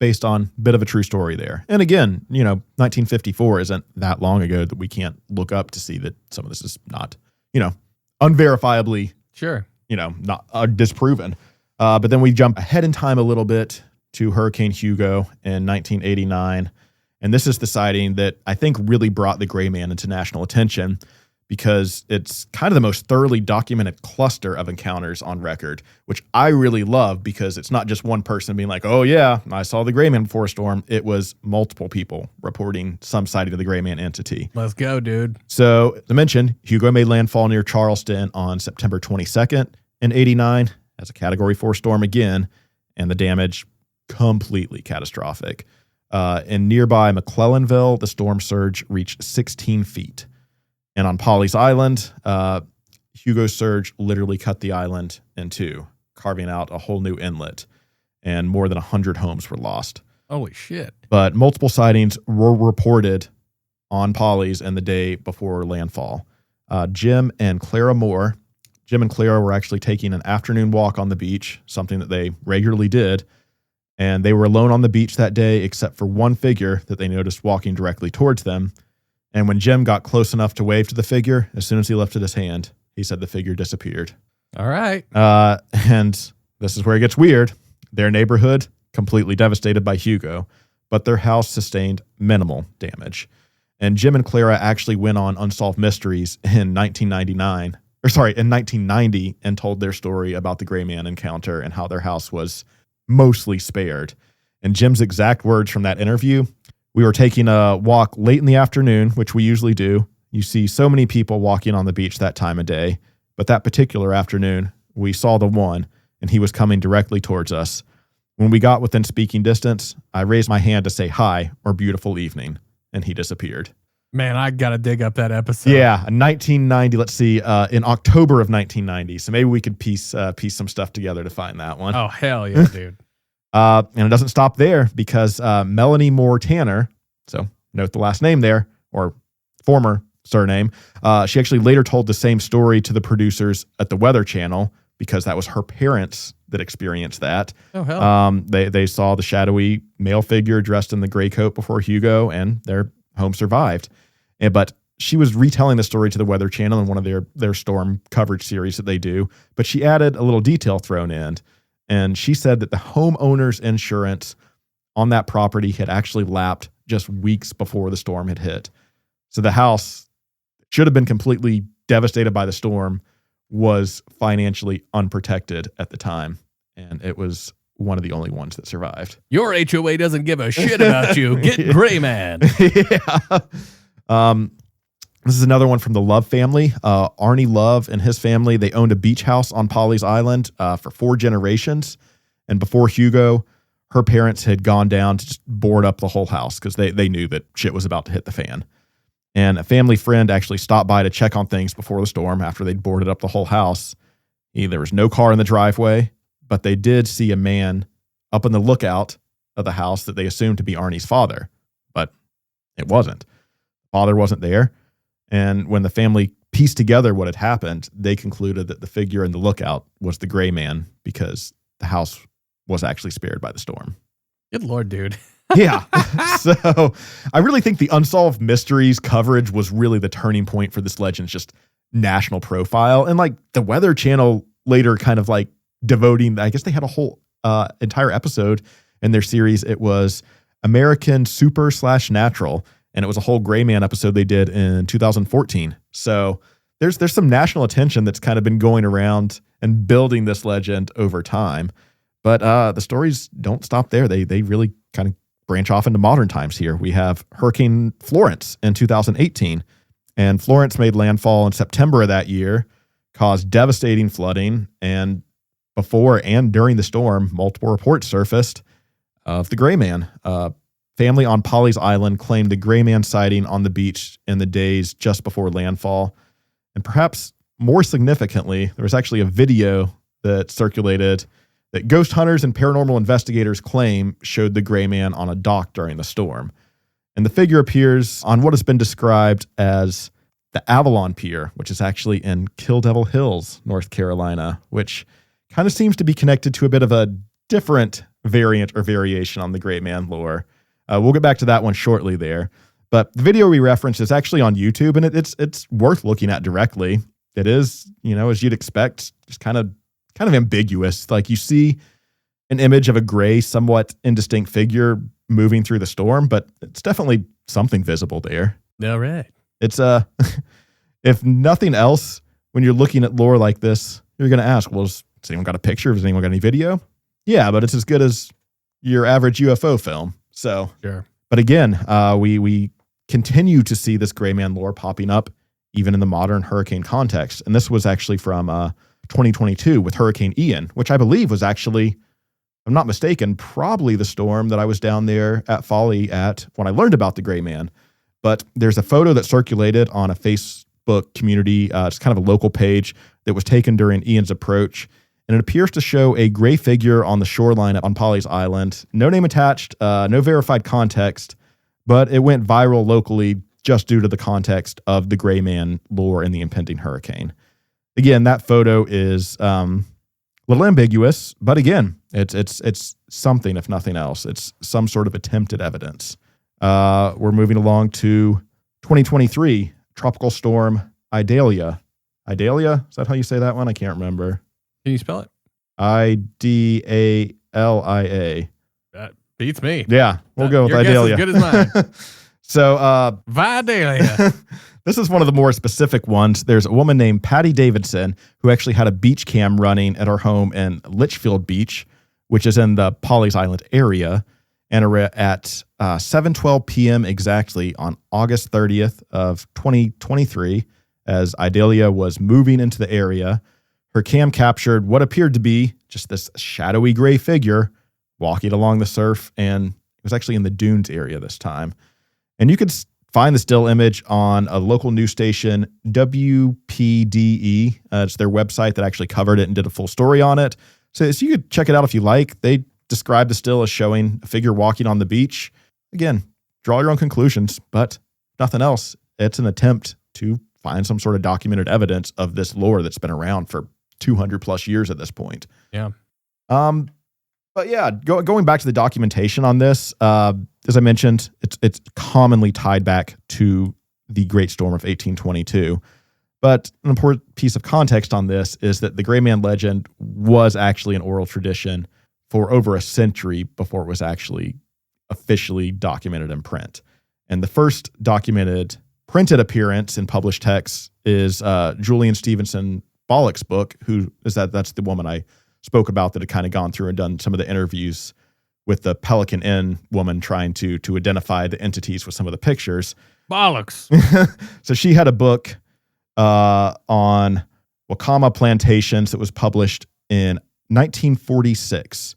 [SPEAKER 3] based on a bit of a true story there. And again, 1954 isn't that long ago that we can't look up to see that some of this is not, unverifiably, not disproven. But then we jump ahead in time a little bit to Hurricane Hugo in 1989. And this is the sighting that I think really brought the gray man into national attention, because it's kind of the most thoroughly documented cluster of encounters on record, which I really love, because it's not just one person being like, oh yeah, I saw the gray man before a storm. It was multiple people reporting some sighting of the gray man entity.
[SPEAKER 1] Let's go, dude.
[SPEAKER 3] So to mention, Hugo made landfall near Charleston on September 22nd in 89 as a Category 4 storm again, and the damage completely catastrophic. In nearby McClellanville, the storm surge reached 16 feet. And on Pawleys Island, Hugo's surge literally cut the island in two, carving out a whole new inlet, and more than 100 homes were lost.
[SPEAKER 1] Holy shit.
[SPEAKER 3] But multiple sightings were reported on Pawleys in the day before landfall. Jim and Clara were actually taking an afternoon walk on the beach, something that they regularly did, and they were alone on the beach that day except for one figure that they noticed walking directly towards them. And when Jim got close enough to wave to the figure, as soon as he lifted his hand, he said the figure disappeared.
[SPEAKER 1] All right.
[SPEAKER 3] And this is where it gets weird. Their neighborhood, completely devastated by Hugo, but their house sustained minimal damage. And Jim and Clara actually went on Unsolved Mysteries in 1990, and told their story about the gray man encounter and how their house was mostly spared. And Jim's exact words from that interview: we were taking a walk late in the afternoon, which we usually do. You see so many people walking on the beach that time of day. But that particular afternoon, we saw the one, and he was coming directly towards us. When we got within speaking distance, I raised my hand to say hi or beautiful evening, and he disappeared.
[SPEAKER 1] Man, I got to dig up that episode.
[SPEAKER 3] Yeah, 1990. Let's see, in October of 1990. So maybe we could piece some stuff together to find that one.
[SPEAKER 1] Oh, hell yeah, dude.
[SPEAKER 3] And it doesn't stop there because Melanie Moore Tanner, so note the last name there, or former surname, she actually later told the same story to the producers at the Weather Channel because that was her parents that experienced that.
[SPEAKER 1] Oh, hell.
[SPEAKER 3] They saw the shadowy male figure dressed in the gray coat before Hugo, and their home survived. But she was retelling the story to the Weather Channel in one of their storm coverage series that they do, but she added a little detail thrown in. And she said that the homeowner's insurance on that property had actually lapsed just weeks before the storm had hit. So the house should have been completely devastated by the storm, was financially unprotected at the time. And it was one of the only ones that survived.
[SPEAKER 1] Your HOA doesn't give a shit about you. Get Gray Man.
[SPEAKER 3] Yeah. This is another one from the Love family. Arnie Love and his family, they owned a beach house on Pawleys Island for 4 generations. And before Hugo, her parents had gone down to just board up the whole house because they knew that shit was about to hit the fan. And a family friend actually stopped by to check on things before the storm after they'd boarded up the whole house. There was no car in the driveway, but they did see a man up in the lookout of the house that they assumed to be Arnie's father, but it wasn't. Father wasn't there. And when the family pieced together what had happened, they concluded that the figure in the lookout was the Gray Man because the house was actually spared by the storm.
[SPEAKER 1] Good Lord, dude.
[SPEAKER 3] Yeah. So I really think the Unsolved Mysteries coverage was really the turning point for this legend's just national profile. And like the Weather Channel later kind of like devoting, I guess they had a whole entire episode in their series. It was American Super / Natural. And it was a whole Gray Man episode they did in 2014. So there's some national attention that's kind of been going around and building this legend over time. But the stories don't stop there. They really kind of branch off into modern times here. We have Hurricane Florence in 2018. And Florence made landfall in September of that year, caused devastating flooding. And before and during the storm, multiple reports surfaced of the Gray Man. Family on Pawleys Island claimed the Gray Man sighting on the beach in the days just before landfall. And perhaps more significantly, there was actually a video that circulated that ghost hunters and paranormal investigators claim showed the Gray Man on a dock during the storm. And the figure appears on what has been described as the Avalon Pier, which is actually in Kill Devil Hills, North Carolina, which kind of seems to be connected to a bit of a different variant or variation on the Gray Man lore. We'll get back to that one shortly there. But the video we referenced is actually on YouTube, and it's worth looking at directly. It is, as you'd expect, just kind of ambiguous. Like you see an image of a gray, somewhat indistinct figure moving through the storm, but it's definitely something visible there.
[SPEAKER 1] All right.
[SPEAKER 3] It's if nothing else, when you're looking at lore like this, you're going to ask, well, has anyone got a picture? Has anyone got any video? Yeah, but it's as good as your average UFO film. So,
[SPEAKER 1] sure.
[SPEAKER 3] But again, we continue to see this Gray Man lore popping up even in the modern hurricane context. And this was actually from 2022 with Hurricane Ian, which I believe was actually, if I'm not mistaken, probably the storm that I was down there at Folly at when I learned about the Gray Man. But there's a photo that circulated on a Facebook community, it's kind of a local page that was taken during Ian's approach. And it appears to show a gray figure on the shoreline on Pawleys Island. No name attached, no verified context, but it went viral locally just due to the context of the Gray Man lore and the impending hurricane. Again, that photo is a little ambiguous, but again, it's something, if nothing else. It's some sort of attempted evidence. We're moving along to 2023, Tropical Storm Idalia. Idalia? Is that how you say that one? I can't remember.
[SPEAKER 1] Can you spell it?
[SPEAKER 3] Idalia.
[SPEAKER 1] That beats me.
[SPEAKER 3] Yeah, we'll go with
[SPEAKER 1] your
[SPEAKER 3] Idalia.
[SPEAKER 1] Guess is good as mine.
[SPEAKER 3] So,
[SPEAKER 1] Vidalia.
[SPEAKER 3] this is one of the more specific ones. There's a woman named Patty Davidson who actually had a beach cam running at her home in Litchfield Beach, which is in the Pawleys Island area. And at 7:12 p.m. exactly on August 30th of 2023, as Idalia was moving into the area, her cam captured what appeared to be just this shadowy gray figure walking along the surf, and it was actually in the dunes area this time. And you could find the still image on a local news station, WPDE. It's their website that actually covered it and did a full story on it. So you could check it out if you like. They described the still as showing a figure walking on the beach. Again, draw your own conclusions, but nothing else. It's an attempt to find some sort of documented evidence of this lore that's been around for 200 plus years at this point.
[SPEAKER 1] Yeah.
[SPEAKER 3] But yeah, going back to the documentation on this, as I mentioned, it's commonly tied back to the Great Storm of 1822. But an important piece of context on this is that the Gray Man legend was actually an oral tradition for over a century before it was actually officially documented in print. And the first documented printed appearance in published texts is Julian Stevenson Bollock's book, that's the woman I spoke about that had kind of gone through and done some of the interviews with the Pelican Inn woman trying to identify the entities with some of the pictures.
[SPEAKER 1] Bollocks.
[SPEAKER 3] So she had a book on Wakama plantations that was published in 1946.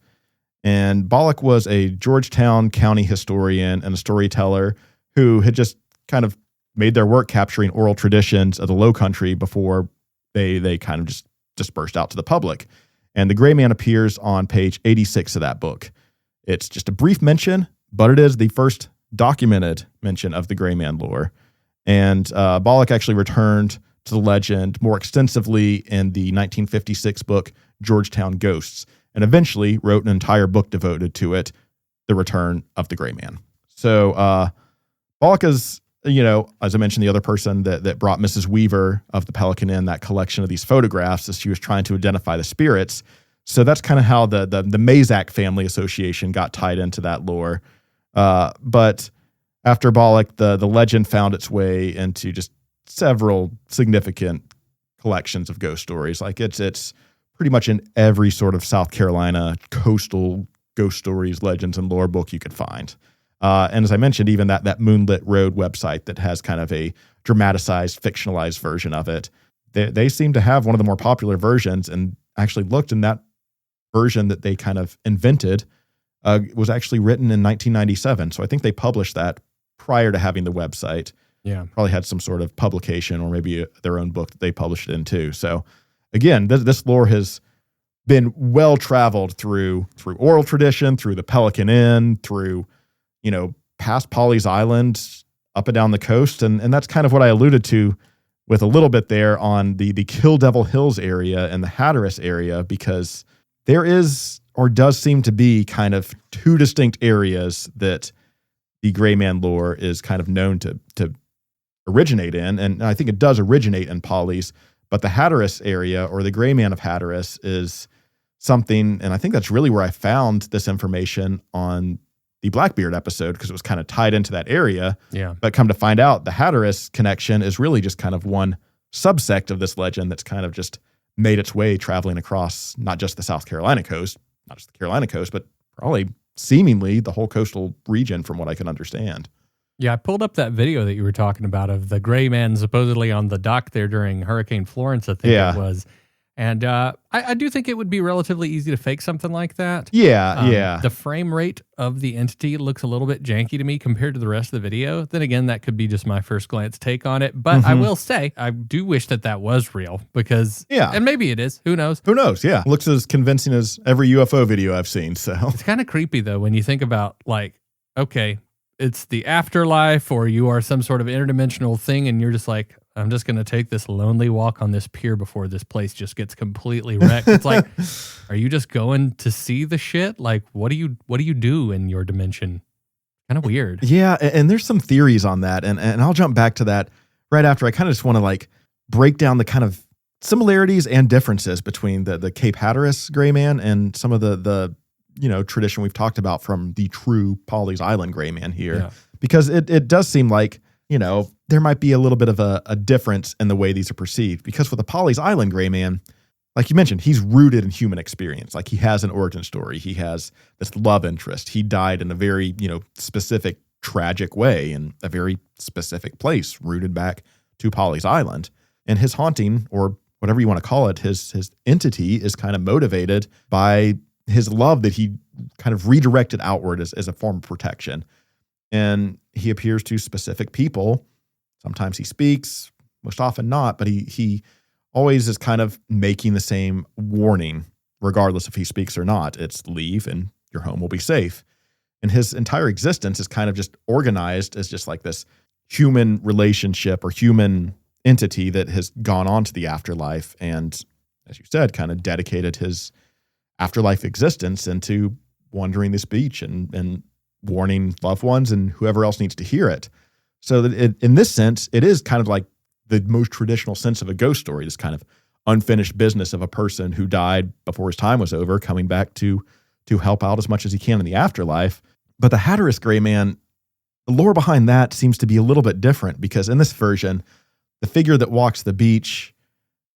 [SPEAKER 3] And Bollock was a Georgetown County historian and a storyteller who had just kind of made their work capturing oral traditions of the Low Country before they kind of just dispersed out to the public. And the Gray Man appears on page 86 of that book. It's just a brief mention, but it is the first documented mention of the Gray Man lore. And Bollock actually returned to the legend more extensively in the 1956 book Georgetown Ghosts, and eventually wrote an entire book devoted to it, The Return of the Gray Man. So Bollock is, as I mentioned, the other person that brought Mrs. Weaver of the Pelican Inn that collection of these photographs as she was trying to identify the spirits. So that's kind of how the Mazak family association got tied into that lore. But after Bollock, the legend found its way into just several significant collections of ghost stories. Like it's pretty much in every sort of South Carolina coastal ghost stories, legends, and lore book you could find. And as I mentioned, even that Moonlit Road website that has kind of a dramatized, fictionalized version of it, they seem to have one of the more popular versions, and actually looked in that version that they kind of invented was actually written in 1997. So I think they published that prior to having the website.
[SPEAKER 1] Yeah.
[SPEAKER 3] Probably had some sort of publication or maybe their own book that they published it in too. So again, this lore has been well traveled through oral tradition, through the Pelican Inn, through, past Pawleys Island, up and down the coast. And that's kind of what I alluded to with a little bit there on the Kill Devil Hills area and the Hatteras area, because there is, or does seem to be, kind of two distinct areas that the Gray Man lore is kind of known to originate in. And I think it does originate in Pawleys, but the Hatteras area, or the Gray Man of Hatteras, is something, and I think that's really where I found this information on the Blackbeard episode, because it was kind of tied into that area.
[SPEAKER 1] Yeah.
[SPEAKER 3] But come to find out, the Hatteras connection is really just kind of one subsect of this legend that's kind of just made its way traveling across not just the South Carolina coast, not just the Carolina coast, but probably seemingly the whole coastal region from what I can understand.
[SPEAKER 1] Yeah, I pulled up that video that you were talking about of the Gray Man supposedly on the dock there during Hurricane Florence, I think it was. And I do think it would be relatively easy to fake something like that.
[SPEAKER 3] Yeah.
[SPEAKER 1] The frame rate of the entity looks a little bit janky to me compared to the rest of the video. Then again, that could be just my first glance take on it. But I will say, I do wish that was real, because, and maybe it is. Who knows?
[SPEAKER 3] Who knows? Yeah. Looks as convincing as every UFO video I've seen. So
[SPEAKER 1] it's kind of creepy, though, when you think about, like, okay, it's the afterlife, or you are some sort of interdimensional thing, and you're just like, I'm just going to take this lonely walk on this pier before this place just gets completely wrecked. It's like, are you just going to see the shit? Like, what do you do in your dimension? Kind of weird.
[SPEAKER 3] Yeah. And there's some theories on that. And I'll jump back to that right after. I kind of just want to like break down the kind of similarities and differences between the Cape Hatteras Gray Man and some of the tradition we've talked about from the true Pawleys Island Gray Man here. Yeah. Because it does seem like, there might be a little bit of a difference in the way these are perceived. Because for the Pawleys Island Gray Man, like you mentioned, he's rooted in human experience. Like, he has an origin story. He has this love interest. He died in a very, specific, tragic way in a very specific place, rooted back to Pawleys Island. And his haunting, or whatever you want to call it, his entity is kind of motivated by his love that he kind of redirected outward as a form of protection. And he appears to specific people. Sometimes he speaks, most often not, but he always is kind of making the same warning, regardless if he speaks or not. It's leave and your home will be safe. And his entire existence is kind of just organized as just like this human relationship or human entity that has gone on to the afterlife. And as you said, kind of dedicated his afterlife existence into wandering this beach and warning loved ones and whoever else needs to hear it. So that in this sense, it is kind of like the most traditional sense of a ghost story, this kind of unfinished business of a person who died before his time was over, coming back to help out as much as he can in the afterlife. But the Hatteras Gray Man, the lore behind that seems to be a little bit different, because in this version, the figure that walks the beach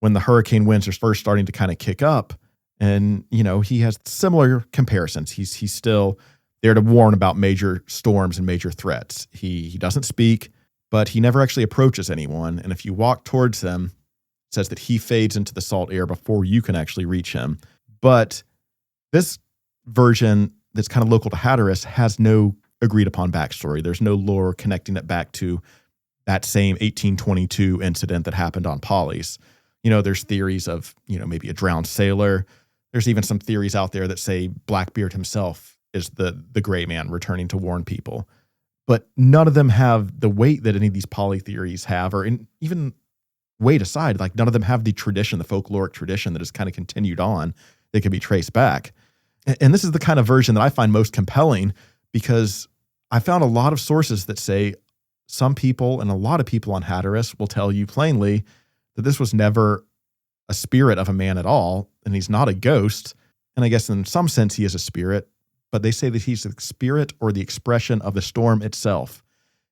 [SPEAKER 3] when the hurricane winds are first starting to kind of kick up, and, he has similar comparisons. He's still there to warn about major storms and major threats. He doesn't speak, but he never actually approaches anyone. And if you walk towards him, it says that he fades into the salt air before you can actually reach him. But this version that's kind of local to Hatteras has no agreed upon backstory. There's no lore connecting it back to that same 1822 incident that happened on Polly's. There's theories of, maybe a drowned sailor. There's even some theories out there that say Blackbeard himself is the Gray Man returning to warn people. But none of them have the weight that any of these Polly theories have, or even weight aside, like none of them have the tradition, the folkloric tradition that has kind of continued on that can be traced back. And this is the kind of version that I find most compelling, because I found a lot of sources that say some people and a lot of people on Hatteras will tell you plainly that this was never a spirit of a man at all, and he's not a ghost. And I guess in some sense he is a spirit, but they say that he's the spirit or the expression of the storm itself.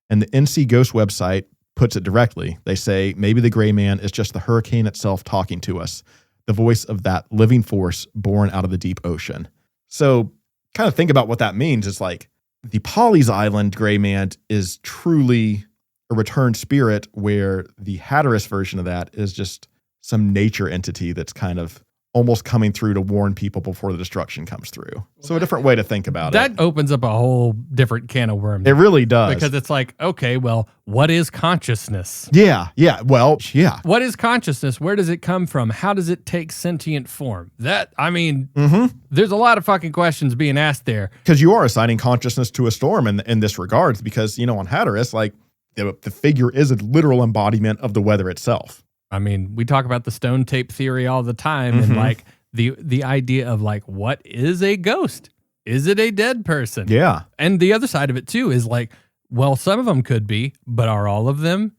[SPEAKER 3] And the NC Ghost website puts it directly. They say maybe the Gray Man is just the hurricane itself talking to us, the voice of that living force born out of the deep ocean. So kind of think about what that means. It's like the Polly's Island Gray Man is truly a returned spirit, where the Hatteras version of that is just some nature entity that's kind of almost coming through to warn people before the destruction comes through. So a different way to think about it.
[SPEAKER 1] That opens up a whole different can of worms.
[SPEAKER 3] It really does.
[SPEAKER 1] Because it's like, okay, well, what is consciousness?
[SPEAKER 3] Yeah. Well, yeah.
[SPEAKER 1] What is consciousness? Where does it come from? How does it take sentient form? There's a lot of fucking questions being asked there.
[SPEAKER 3] Because you are assigning consciousness to a storm in this regards, because, on Hatteras, like the figure is a literal embodiment of the weather itself.
[SPEAKER 1] I mean, we talk about the stone tape theory all the time, and like the idea of like, what is a ghost? Is it a dead person?
[SPEAKER 3] Yeah.
[SPEAKER 1] And the other side of it too is like, well, some of them could be, but are all of them?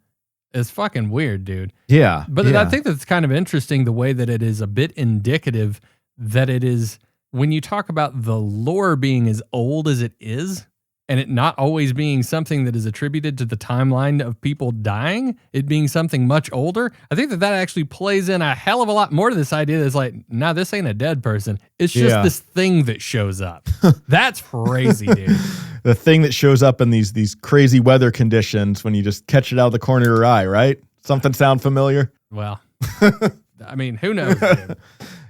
[SPEAKER 1] It's fucking weird, dude.
[SPEAKER 3] Yeah.
[SPEAKER 1] But I think that's kind of interesting, the way that it is a bit indicative that it is, when you talk about the lore being as old as it is, and it not always being something that is attributed to the timeline of people dying, it being something much older, I think that actually plays in a hell of a lot more to this idea that's like, nah, this ain't a dead person. It's just this thing that shows up. That's crazy, dude.
[SPEAKER 3] The thing that shows up in these crazy weather conditions when you just catch it out of the corner of your eye, right? Something sound familiar?
[SPEAKER 1] Well, I mean, who knows, dude?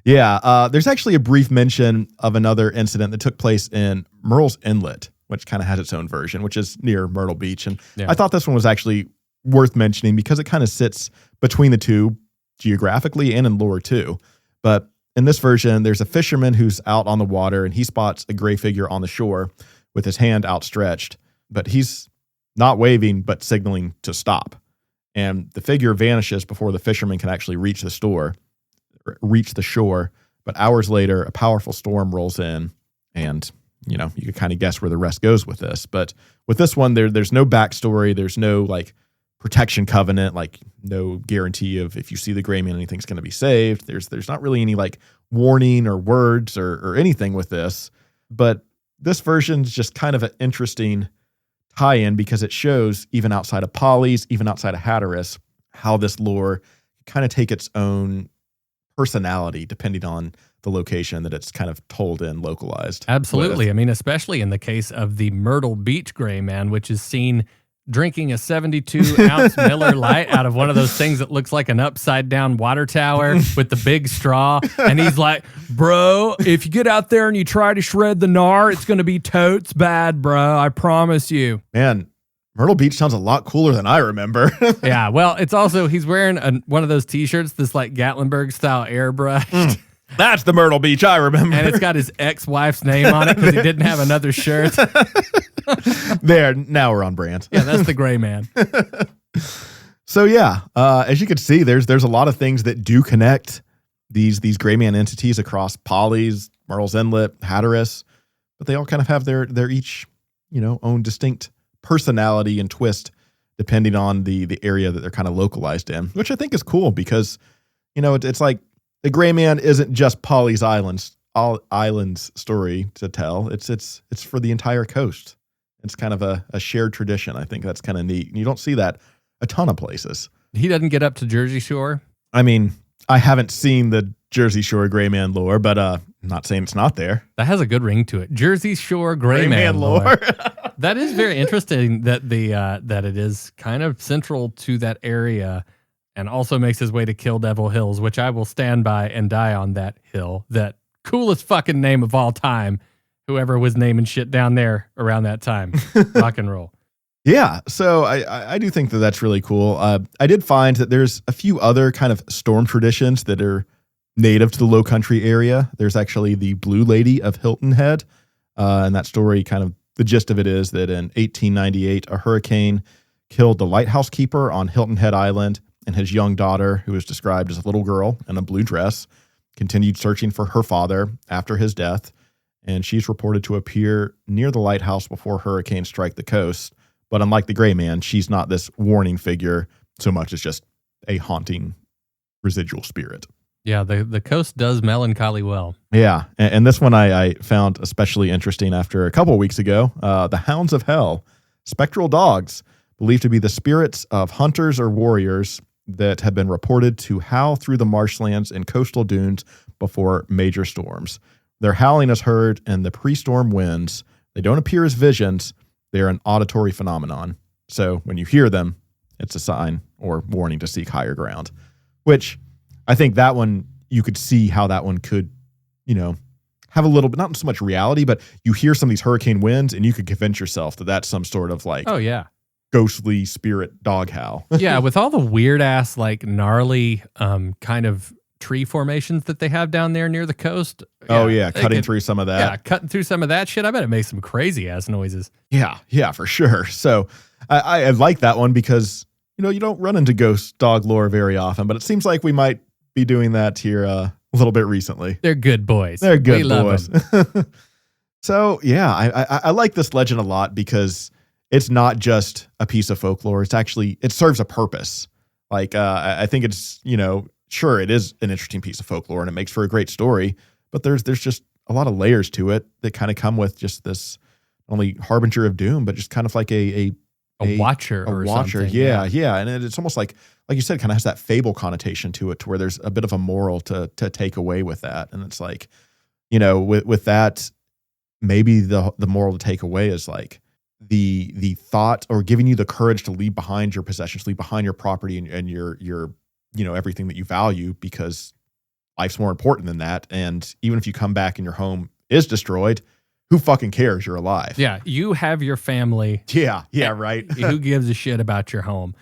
[SPEAKER 3] Yeah. There's actually a brief mention of another incident that took place in Murrells Inlet, which kind of has its own version, which is near Myrtle Beach. And I thought this one was actually worth mentioning because it kind of sits between the two geographically and in lore too. But in this version, there's a fisherman who's out on the water and he spots a gray figure on the shore with his hand outstretched, but he's not waving, but signaling to stop. And the figure vanishes before the fisherman can actually reach the shore. But hours later, a powerful storm rolls in, and you can kind of guess where the rest goes with this. But with this one, there's no backstory. There's no like protection covenant, like no guarantee of if you see the Gray Man, anything's going to be saved. There's not really any like warning or words or anything with this. But this version's just kind of an interesting tie-in because it shows, even outside of Polly's, even outside of Hatteras, how this lore kind of take its own personality depending on the location that it's kind of told in, localized.
[SPEAKER 1] Absolutely. I mean, especially in the case of the Myrtle Beach Gray Man, which is seen drinking a 72-ounce Miller Lite out of one of those things that looks like an upside-down water tower with the big straw. And he's like, bro, if you get out there and you try to shred the gnar, it's going to be totes bad, bro. I promise you.
[SPEAKER 3] Man, Myrtle Beach sounds a lot cooler than I remember.
[SPEAKER 1] Yeah, well, it's also, he's wearing one of those T-shirts, this like Gatlinburg-style airbrushed.
[SPEAKER 3] That's the Myrtle Beach I remember.
[SPEAKER 1] And it's got his ex-wife's name on it because he didn't have another shirt.
[SPEAKER 3] There, now we're on brand.
[SPEAKER 1] Yeah, that's the Gray Man.
[SPEAKER 3] So yeah, as you can see, there's a lot of things that do connect these Gray Man entities across Polly's, Myrtle's Inlet, Hatteras, but they all kind of have their each, own distinct personality and twist depending on the area that they're kind of localized in, which I think is cool because, it's like the Gray Man isn't just Polly's Island's story to tell. It's for the entire coast. It's kind of a shared tradition. I think that's kind of neat. And you don't see that a ton of places.
[SPEAKER 1] He doesn't get up to Jersey Shore?
[SPEAKER 3] I mean, I haven't seen the Jersey Shore Gray Man lore, but I'm not saying it's not there.
[SPEAKER 1] That has a good ring to it. Jersey Shore Gray Man lore. That is very interesting that that it is kind of central to that area and also makes his way to Kill Devil Hills, which I will stand by and die on that hill. That coolest fucking name of all time. Whoever was naming shit down there around that time. Rock and roll.
[SPEAKER 3] Yeah, so I do think that that's really cool. I did find that there's a few other kind of storm traditions that are native to the Low Country area. There's actually the Blue Lady of Hilton Head, and that story kind of, the gist of it is that in 1898, a hurricane killed the lighthouse keeper on Hilton Head Island, and his young daughter, who is described as a little girl in a blue dress, continued searching for her father after his death, and she's reported to appear near the lighthouse before hurricanes strike the coast. But unlike the Gray Man, she's not this warning figure so much as just a haunting residual spirit.
[SPEAKER 1] Yeah, the coast does melancholy well.
[SPEAKER 3] Yeah, and this one I found especially interesting after a couple of weeks ago. The Hounds of Hell, spectral dogs believed to be the spirits of hunters or warriors that have been reported to howl through the marshlands and coastal dunes before major storms. Their howling is heard in the pre-storm winds. They don't appear as visions. They're an auditory phenomenon. So when you hear them, it's a sign or warning to seek higher ground, which I think that one, you could see how that one could, have a little bit, not so much reality, but you hear some of these hurricane winds and you could convince yourself that that's some sort of like,
[SPEAKER 1] oh yeah,
[SPEAKER 3] ghostly spirit dog howl.
[SPEAKER 1] Yeah, with all the weird ass, like gnarly kind of tree formations that they have down there near the coast.
[SPEAKER 3] Oh yeah, cutting through some of that.
[SPEAKER 1] Yeah, cutting through some of that shit. I bet it makes some crazy ass noises.
[SPEAKER 3] Yeah, for sure. So I like that one because, you don't run into ghost dog lore very often, but it seems like we might be doing that here a little bit recently.
[SPEAKER 1] They're good boys.
[SPEAKER 3] They're good
[SPEAKER 1] we
[SPEAKER 3] boys.
[SPEAKER 1] Love them.
[SPEAKER 3] So yeah, I like this legend a lot because it's not just a piece of folklore. It's actually, it serves a purpose. Like, I think it's, sure, it is an interesting piece of folklore and it makes for a great story, but there's just a lot of layers to it that kind of come with just this only harbinger of doom, but just kind of like a
[SPEAKER 1] watcher or something.
[SPEAKER 3] Yeah. And it's almost like you said, kind of has that fable connotation to it, to where there's a bit of a moral to take away with that. And it's like, with that, maybe the moral to take away is like the thought, or giving you the courage to leave behind your possessions, leave behind your property and your everything that you value, because life's more important than that. And even if you come back and your home is destroyed, who fucking cares? You're alive.
[SPEAKER 1] Yeah, you have your family.
[SPEAKER 3] Yeah, right.
[SPEAKER 1] Who gives a shit about your home?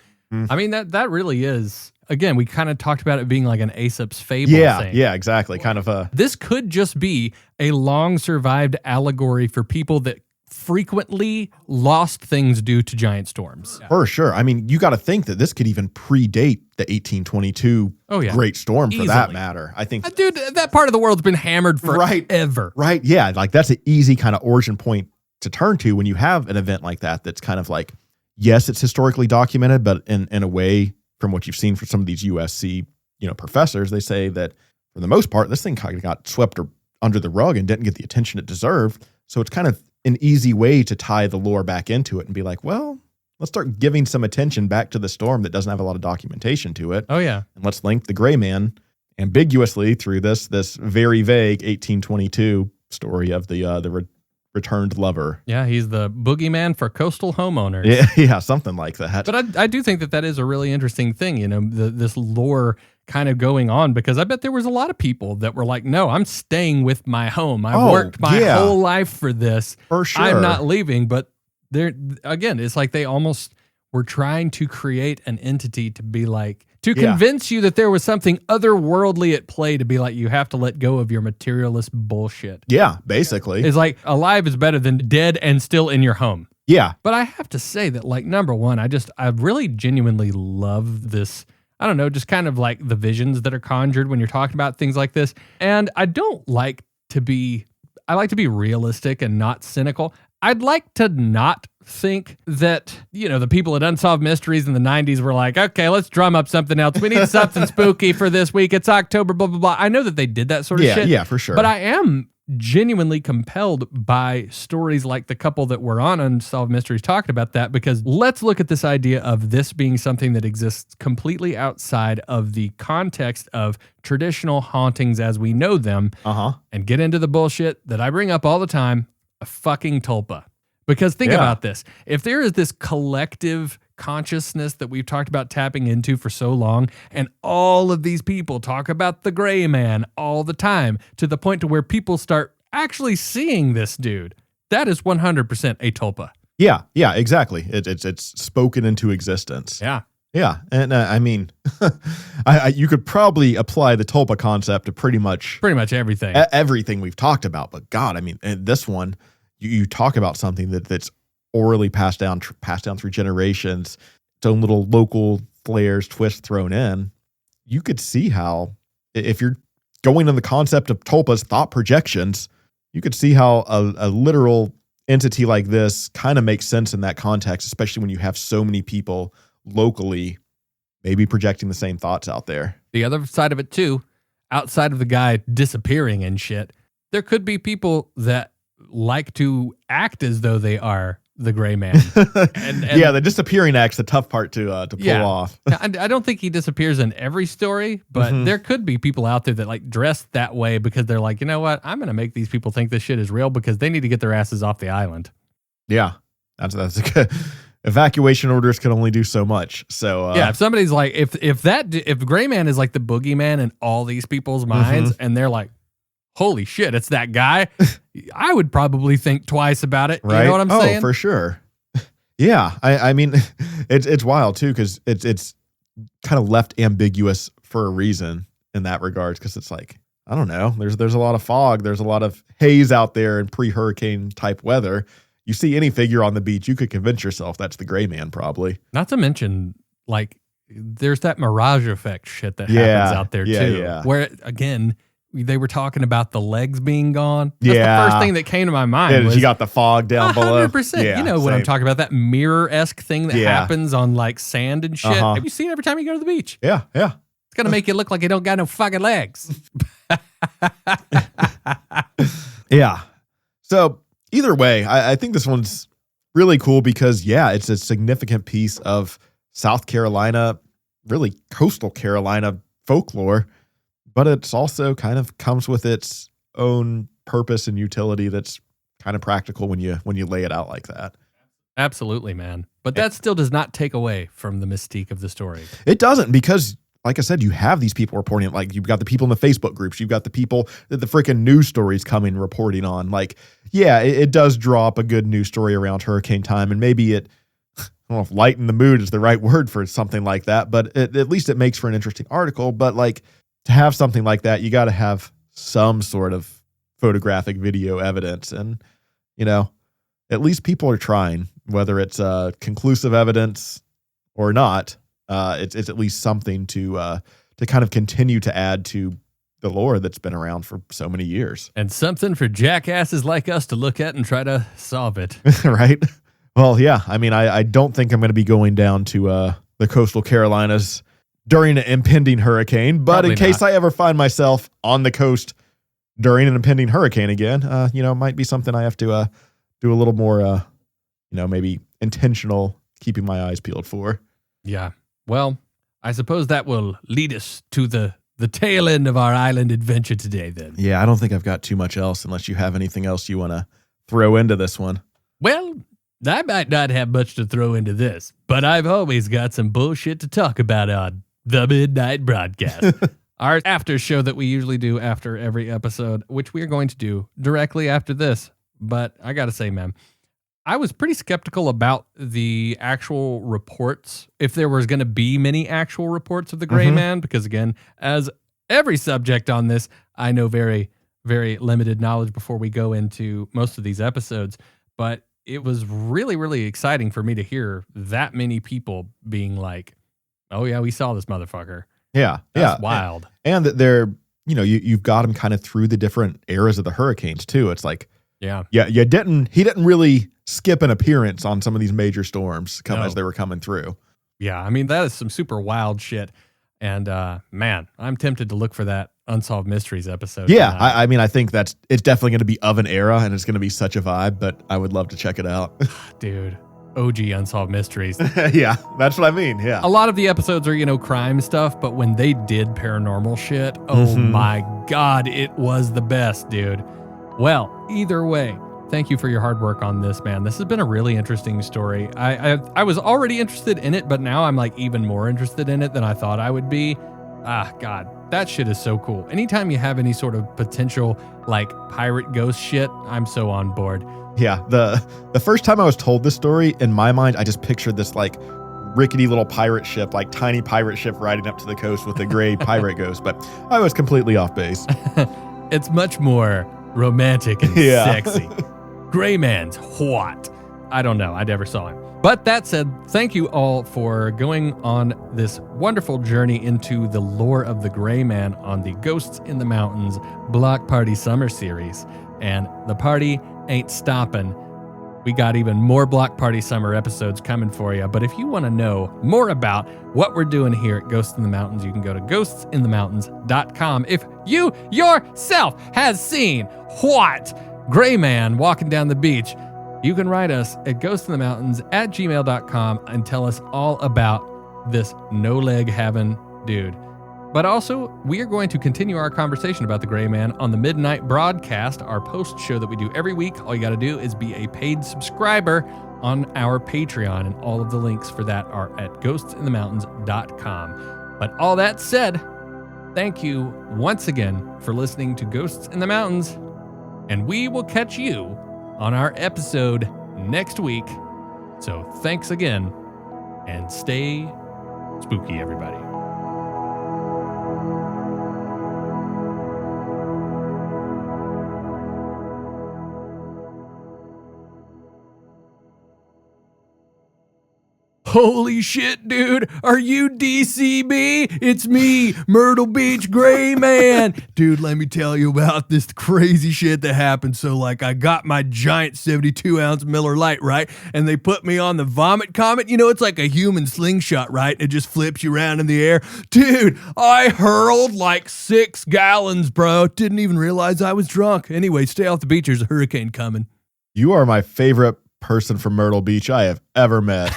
[SPEAKER 1] I mean, that really is, again, we kind of talked about it being like an Aesop's fable thing.
[SPEAKER 3] Yeah, exactly. Kind of a...
[SPEAKER 1] This could just be a long-survived allegory for people that frequently lost things due to giant storms.
[SPEAKER 3] For sure. I mean, you got to think that this could even predate the 1822 Great Storm, for that matter. I think...
[SPEAKER 1] Dude, that part of the world's been hammered forever.
[SPEAKER 3] Right, yeah. Like, that's an easy kind of origin point to turn to when you have an event like that that's kind of like, yes, it's historically documented, but in a way, from what you've seen from some of these USC, professors, they say that for the most part, this thing kind of got swept under the rug and didn't get the attention it deserved. So it's kind of an easy way to tie the lore back into it and be like, well, let's start giving some attention back to the storm that doesn't have a lot of documentation to it.
[SPEAKER 1] Oh, yeah.
[SPEAKER 3] And let's link the Gray Man ambiguously through this very vague 1822 story of the returned lover.
[SPEAKER 1] Yeah, he's the boogeyman for coastal homeowners.
[SPEAKER 3] Yeah, something like that.
[SPEAKER 1] But I do think that is a really interesting thing, this lore kind of going on, because I bet there was a lot of people that were like, no, I'm staying with my home. I've worked my whole life for this.
[SPEAKER 3] For sure.
[SPEAKER 1] I'm not leaving. But again, it's like they almost were trying to create an entity to be like, to convince you that there was something otherworldly at play, to be like, you have to let go of your materialist bullshit.
[SPEAKER 3] Yeah, basically.
[SPEAKER 1] It's like alive is better than dead and still in your home.
[SPEAKER 3] Yeah.
[SPEAKER 1] But I have to say that, like, number one, I really genuinely love this. I don't know, just kind of like the visions that are conjured when you're talking about things like this. And I like to be realistic and not cynical. I'd like to not think that, the people at Unsolved Mysteries in the 90s were like, okay, let's drum up something else. We need something spooky for this week. It's October, blah, blah, blah. I know that they did that sort of shit.
[SPEAKER 3] Yeah, for sure.
[SPEAKER 1] But I am genuinely compelled by stories like the couple that were on Unsolved Mysteries talking about that, because let's look at this idea of this being something that exists completely outside of the context of traditional hauntings as we know them, and get into the bullshit that I bring up all the time, a fucking tulpa. Because think about this. If there is this collective consciousness that we've talked about tapping into for so long, and all of these people talk about the Gray Man all the time, to the point to where people start actually seeing this dude, that is 100% a tulpa.
[SPEAKER 3] Yeah, exactly. It's spoken into existence.
[SPEAKER 1] Yeah.
[SPEAKER 3] Yeah, and I mean, you could probably apply the tulpa concept to pretty much
[SPEAKER 1] everything.
[SPEAKER 3] Everything we've talked about. But God, I mean, and this one, you talk about something that's orally passed down through generations, its own little local flares, twists thrown in. You could see how, if you're going on the concept of tulpas, thought projections, you could see how a literal entity like this kind of makes sense in that context, especially when you have so many people locally maybe projecting the same thoughts out there.
[SPEAKER 1] The other side of it too, outside of the guy disappearing and shit, there could be people that like to act as though they are the Gray Man. And
[SPEAKER 3] yeah, the disappearing act's the tough part to pull off.
[SPEAKER 1] I don't think he disappears in every story, but there could be people out there that like dress that way because they're like, you know what? I'm going to make these people think this shit is real because they need to get their asses off the island.
[SPEAKER 3] Yeah, that's a good. Evacuation orders can only do so much. So
[SPEAKER 1] yeah, if somebody's like, if Gray Man is like the boogeyman in all these people's minds, and they're like, holy shit, it's that guy, I would probably think twice about it.
[SPEAKER 3] Right?
[SPEAKER 1] You know what I'm saying?
[SPEAKER 3] Oh, for sure. Yeah, I mean, it's wild too because it's kind of left ambiguous for a reason in that regard, because it's like, I don't know, there's a lot of fog, there's a lot of haze out there in pre-hurricane type weather. You see any figure on the beach, you could convince yourself that's the Gray Man, probably. Not
[SPEAKER 1] to mention, like, there's that mirage effect shit that happens out there too.
[SPEAKER 3] Yeah.
[SPEAKER 1] Where, again, they were talking about the legs being gone. That's the first thing that came to my mind.
[SPEAKER 3] Was, you got the fog down below.
[SPEAKER 1] 100%. Yeah, you know what I'm talking about, that mirror-esque thing that happens on like sand and shit. Have you seen it every time you go to the beach?
[SPEAKER 3] Yeah.
[SPEAKER 1] It's going to make you look like you don't got no fucking legs.
[SPEAKER 3] Yeah. So either way, I think this one's really cool because, it's a significant piece of South Carolina, really coastal Carolina folklore, but it's also kind of comes with its own purpose and utility that's kind of practical when you lay it out like that.
[SPEAKER 1] Absolutely, man. But that still does not take away from the mystique of the story.
[SPEAKER 3] It doesn't, because like I said, you have these people reporting it. Like, you've got the people in the Facebook groups. You've got the people that the freaking news stories coming reporting on. Like, it does draw up a good news story around hurricane time. And maybe it, I don't know if lighten the mood is the right word for something like that, but at least it makes for an interesting article. But like, to have something like that, you got to have some sort of photographic video evidence. And, at least people are trying, whether it's conclusive evidence or not. It's at least something to kind of continue to add to the lore that's been around for so many years.
[SPEAKER 1] And something for jackasses like us to look at and try to solve it.
[SPEAKER 3] Right? Well, yeah. I mean, I don't think I'm going to be going down to the coastal Carolinas during an impending hurricane, but in case I ever find myself on the coast during an impending hurricane again, it might be something I have to do a little more, maybe intentional, keeping my eyes peeled for.
[SPEAKER 1] Yeah. Well, I suppose that will lead us to the tail end of our island adventure today, then.
[SPEAKER 3] Yeah, I don't think I've got too much else, unless you have anything else you want to throw into this one.
[SPEAKER 1] Well, I might not have much to throw into this, but I've always got some bullshit to talk about on the Midnight Broadcast. Our after show that we usually do after every episode, which we are going to do directly after this. But I got to say, man, I was pretty skeptical about the actual reports, if there was going to be many actual reports of the Gray Man, because again, as every subject on this, I know very, very limited knowledge before we go into most of these episodes. But it was really, really exciting for me to hear that many people being like, oh yeah, we saw this motherfucker.
[SPEAKER 3] Yeah.
[SPEAKER 1] That's wild.
[SPEAKER 3] And that they're, you've got him kind of through the different eras of the hurricanes too. It's like, he didn't really skip an appearance on some of these major storms as they were coming through.
[SPEAKER 1] Yeah. I mean, that is some super wild shit. And man, I'm tempted to look for that Unsolved Mysteries episode.
[SPEAKER 3] Yeah. I mean, I think it's definitely going to be of an era and it's going to be such a vibe, but I would love to check it out.
[SPEAKER 1] Dude. OG Unsolved Mysteries.
[SPEAKER 3] Yeah, that's what I mean. Yeah.
[SPEAKER 1] A lot of the episodes are, crime stuff, but when they did paranormal shit, oh my God, it was the best, dude. Well, either way, thank you for your hard work on this, man. This has been a really interesting story. I was already interested in it, but now I'm like even more interested in it than I thought I would be. God, that shit is so cool. Anytime you have any sort of potential like pirate ghost shit, I'm so on board.
[SPEAKER 3] Yeah, the first time I was told this story, in my mind, I just pictured this like rickety little pirate ship, like tiny pirate ship riding up to the coast with a gray pirate ghost, but I was completely off base.
[SPEAKER 1] It's much more romantic and sexy. Gray Man's hot. I don't know. I never saw him. But that said, thank you all for going on this wonderful journey into the lore of the Gray Man on the Ghosts in the Mountains Block Party Summer Series. And the party ain't stopping. We got even more Block Party Summer episodes coming for you. But if you want to know more about what we're doing here at Ghosts in the Mountains, you can go to ghostsinthemountains.com. If you yourself has seen what Gray Man walking down the beach, you can write us at ghostinthemountains@gmail.com and tell us all about this no-leg having dude. But also, we are going to continue our conversation about the Gray Man on the Midnight Broadcast, our post show that we do every week. All you got to do is be a paid subscriber on our Patreon, and all of the links for that are at ghostinthemountains.com. But all that said, thank you once again for listening to Ghosts in the Mountains, and we will catch you on our episode next week. So thanks again, and stay spooky, everybody. Holy shit, dude. Are you DCB? It's me, Myrtle Beach Gray Man. Dude, let me tell you about this crazy shit that happened. So, I got my giant 72-ounce Miller Lite, right? And they put me on the Vomit Comet. It's like a human slingshot, right? It just flips you around in the air. Dude, I hurled like 6 gallons, bro. Didn't even realize I was drunk. Anyway, stay off the beach. There's a hurricane coming.
[SPEAKER 3] You are my favorite person from Myrtle Beach I have ever met.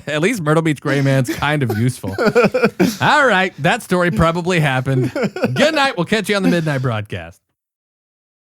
[SPEAKER 1] At least Myrtle Beach Gray Man's kind of useful. All right, that story probably happened. Good night. We'll catch you on the Midnight Broadcast.